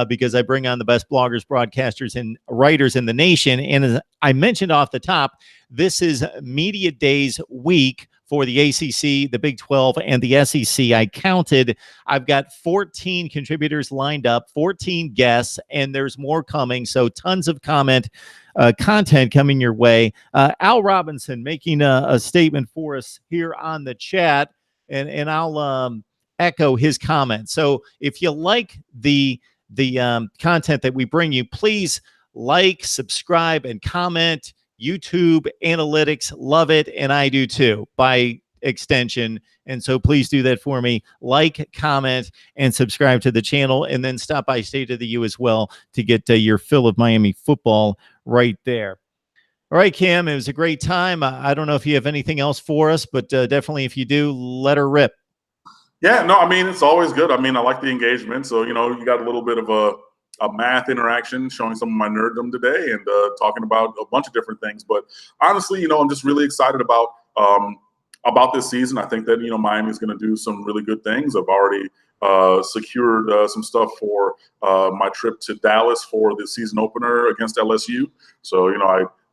because I bring on the best bloggers, broadcasters, and writers in the nation. And as I mentioned off the top, this is Media Days week for the ACC, the Big 12, and the SEC. I counted. I've got 14 contributors lined up, 14 guests, and there's more coming. So tons of content coming your way. Al Robinson making a statement for us here on the chat, and I'll echo his comments. So if you like the content that we bring you, please like, subscribe, and comment. YouTube analytics love it, and I do too, by extension. And so please do that for me. Like, comment, and subscribe to the channel, and then stop by State of the U as well to get your fill of Miami football right there. All right, Cam, it was a great time. I don't know if you have anything else for us, but definitely if you do, let her rip. Yeah, no, I mean, it's always good. I mean, I like the engagement. So, you got a little bit of a math interaction, showing some of my nerddom today and talking about a bunch of different things. But honestly, I'm just really excited about this season. I think that, Miami is going to do some really good things. I've already secured some stuff for my trip to Dallas for the season opener against LSU. So,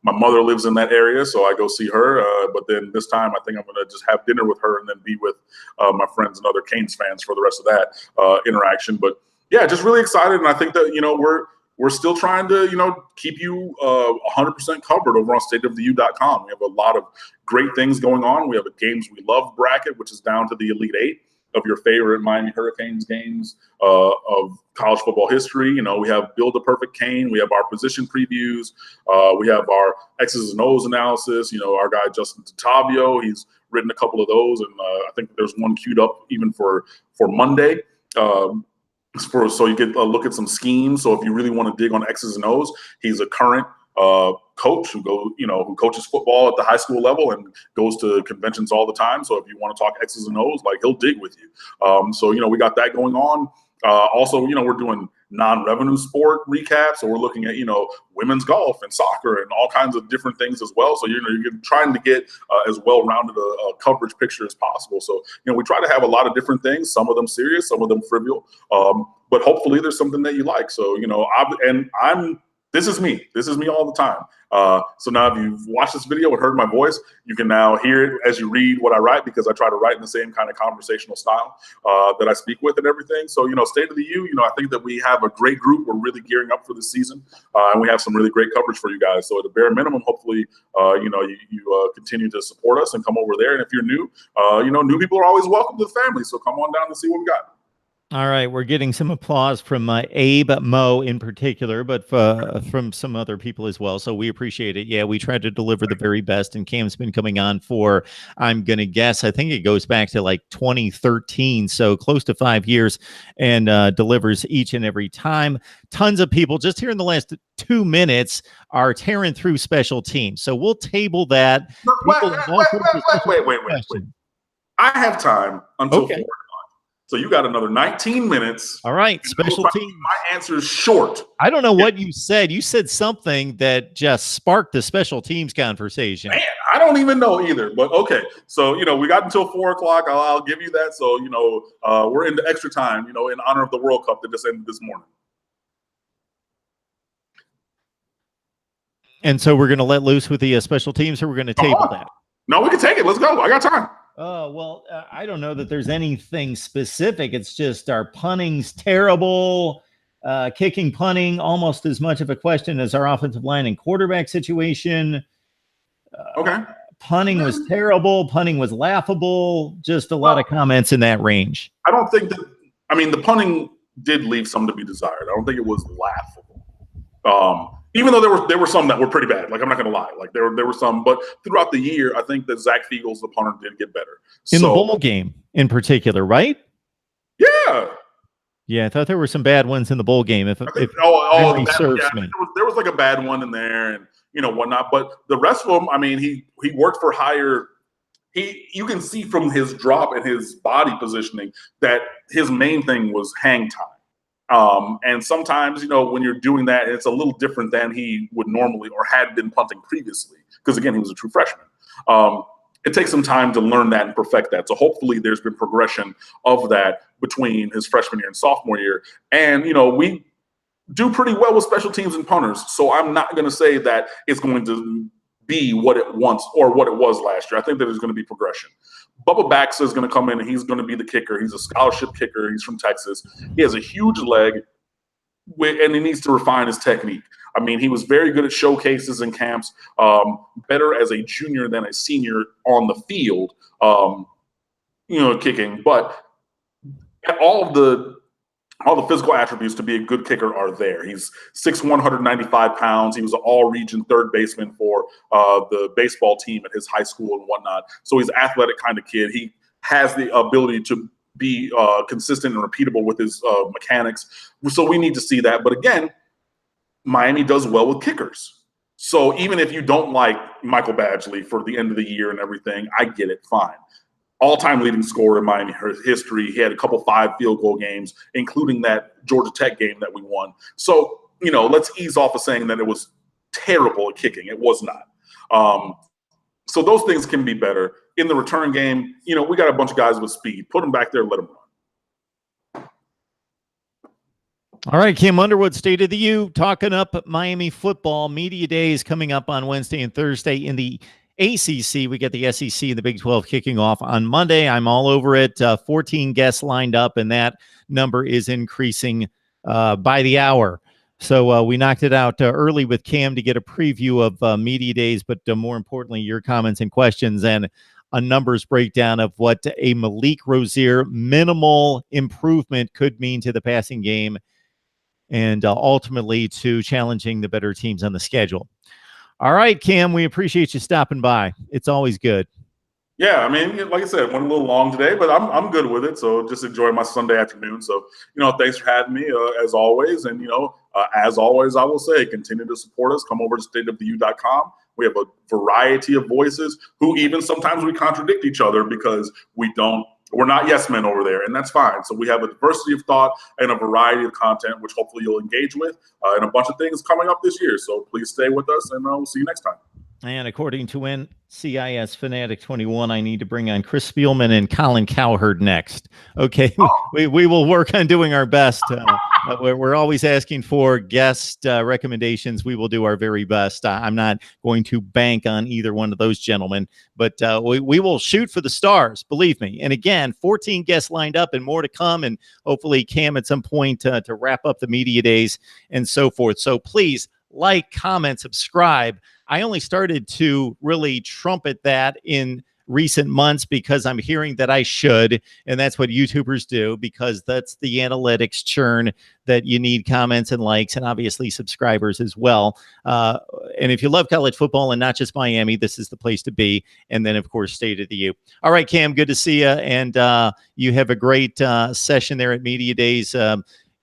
my mother lives in that area, so I go see her. But then this time, I think I'm going to just have dinner with her and then be with my friends and other Canes fans for the rest of that interaction. But yeah, just really excited. And I think that, we're still trying to, keep you 100% covered over on stateoftheu.com. We have a lot of great things going on. We have a Games We Love bracket, which is down to the Elite Eight of your favorite Miami Hurricanes games of college football history. We have Build a Perfect Cane. We have our position previews. We have our X's and O's analysis. Our guy, Justin Tattavio, he's written a couple of those. And I think there's one queued up even for Monday. so you get a look at some schemes. So if you really want to dig on X's and O's, he's a current coach who coaches football at the high school level and goes to conventions all the time. So if you want to talk X's and O's, like, he'll dig with you. So we got that going on. Also, we're doing non-revenue sport recaps, so we're looking at women's golf and soccer and all kinds of different things as well. So you're trying to get as well-rounded a coverage picture as possible. So we try to have a lot of different things, some of them serious, some of them trivial, but hopefully there's something that you like. So this is me all the time. So now if you've watched this video and heard my voice, you can now hear it as you read what I write, because I try to write in the same kind of conversational style that I speak with and everything. So, State of the U, I think that we have a great group. We're really gearing up for this season, and we have some really great coverage for you guys. So at the bare minimum, hopefully, you continue to support us and come over there. And if you're new, new people are always welcome to the family. So come on down and see what we got. All right, we're getting some applause from Abe Mo in particular, but from some other people as well. So we appreciate it. Yeah, we try to deliver the very best, and Cam's been coming on for, I'm going to guess, I think it goes back to like 2013, so close to 5 years, and delivers each and every time. Tons of people just here in the last 2 minutes are tearing through special teams. So we'll table that. Wait. I have time until 4 o'clock. So you got another 19 minutes. All right, special teams. My answer is short. I don't know what you said. You said something that just sparked the special teams conversation. Man, I don't even know either. But okay, so we got until 4 o'clock. I'll give you that. So we're into extra time. In honor of the World Cup that just ended this morning. And so we're going to let loose with the special teams, or we're going to table that. No, we can take it. Let's go. I got time. Well, I don't know that there's anything specific. It's just our punting's terrible. Kicking, punting, almost as much of a question as our offensive line and quarterback situation. Okay. Punting was terrible. Punting was laughable. Just a lot of comments in that range. I don't think that. I mean, the punting did leave some to be desired. I don't think it was laughable. Even though there were some that were pretty bad. Like, I'm not going to lie. Like, there were some. But throughout the year, I think that Zach Fiegels, the punter, did get better. In the bowl game in particular, right? Yeah. Yeah, I thought there were some bad ones in the bowl game. If memory serves me. There was like a bad one in there and, whatnot. But the rest of them, I mean, he worked for higher. You can see from his drop and his body positioning that his main thing was hang time. And sometimes, when you're doing that, it's a little different than he would normally or had been punting previously. Because, again, he was a true freshman. It takes some time to learn that and perfect that. So hopefully there's been progression of that between his freshman year and sophomore year. And, we do pretty well with special teams and punters. So I'm not going to say that it's going to be what it once or what it was last year. I think that there's going to be progression. Bubba Baxa is going to come in and he's going to be the kicker. He's a scholarship kicker. He's from Texas. He has a huge leg, and he needs to refine his technique. I mean, he was very good at showcases and camps, better as a junior than a senior on the field, kicking. But all the physical attributes to be a good kicker are there. He's 6'1", 195 pounds. He was an all-region third baseman for the baseball team at his high school and whatnot. So he's an athletic kind of kid. He has the ability to be consistent and repeatable with his mechanics. So we need to see that. But again, Miami does well with kickers. So even if you don't like Michael Badgley for the end of the year and everything, I get it, fine. All-time leading scorer in Miami history. He had a couple 5 field goal games, including that Georgia Tech game that we won. So, let's ease off of saying that it was terrible at kicking. It was not. So those things can be better. In the return game, we got a bunch of guys with speed. Put them back there, let them run. All right, Cam Underwood, State of the U, talking up Miami football. Media Days coming up on Wednesday and Thursday in the ACC. We get the SEC and the Big 12 kicking off on Monday. I'm all over it. 14 guests lined up, and that number is increasing by the hour. So we knocked it out early with Cam to get a preview of Media Days, but more importantly, your comments and questions and a numbers breakdown of what a Malik Rozier minimal improvement could mean to the passing game and ultimately to challenging the better teams on the schedule. All right, Cam, we appreciate you stopping by. It's always good. Yeah, I mean, like I said, went a little long today, but I'm good with it. So just enjoy my Sunday afternoon. So thanks for having me as always. And as always, I will say, continue to support us. Come over to stateoftheu.com. We have a variety of voices who even sometimes we contradict each other because we're not yes men over there, and that's fine. So we have a diversity of thought and a variety of content, which hopefully you'll engage with, and a bunch of things coming up this year. So please stay with us, and we'll see you next time. And according to NCIS Fanatic 21, I need to bring on Chris Spielman and Colin Cowherd next. Okay, we will work on doing our best. We're always asking for guest recommendations. We will do our very best. I'm not going to bank on either one of those gentlemen, but we will shoot for the stars, believe me. And again, 14 guests lined up and more to come, and hopefully Cam at some point to wrap up the media days and so forth. So please like, comment, subscribe. I only started to really trumpet that in recent months because I'm hearing that I should, and that's what YouTubers do, because that's the analytics churn, that you need comments and likes and obviously subscribers as well. And if you love college football and not just Miami, this is the place to be. And then, of course, State of the U. All right, Cam, good to see you. And you have a great session there at Media Days.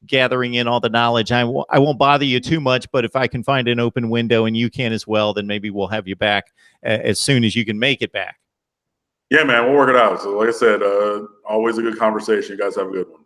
Gathering in all the knowledge. I won't bother you too much, but if I can find an open window and you can as well, then maybe we'll have you back as soon as you can make it back. Yeah, man, we'll work it out. So like I said, always a good conversation. You guys have a good one.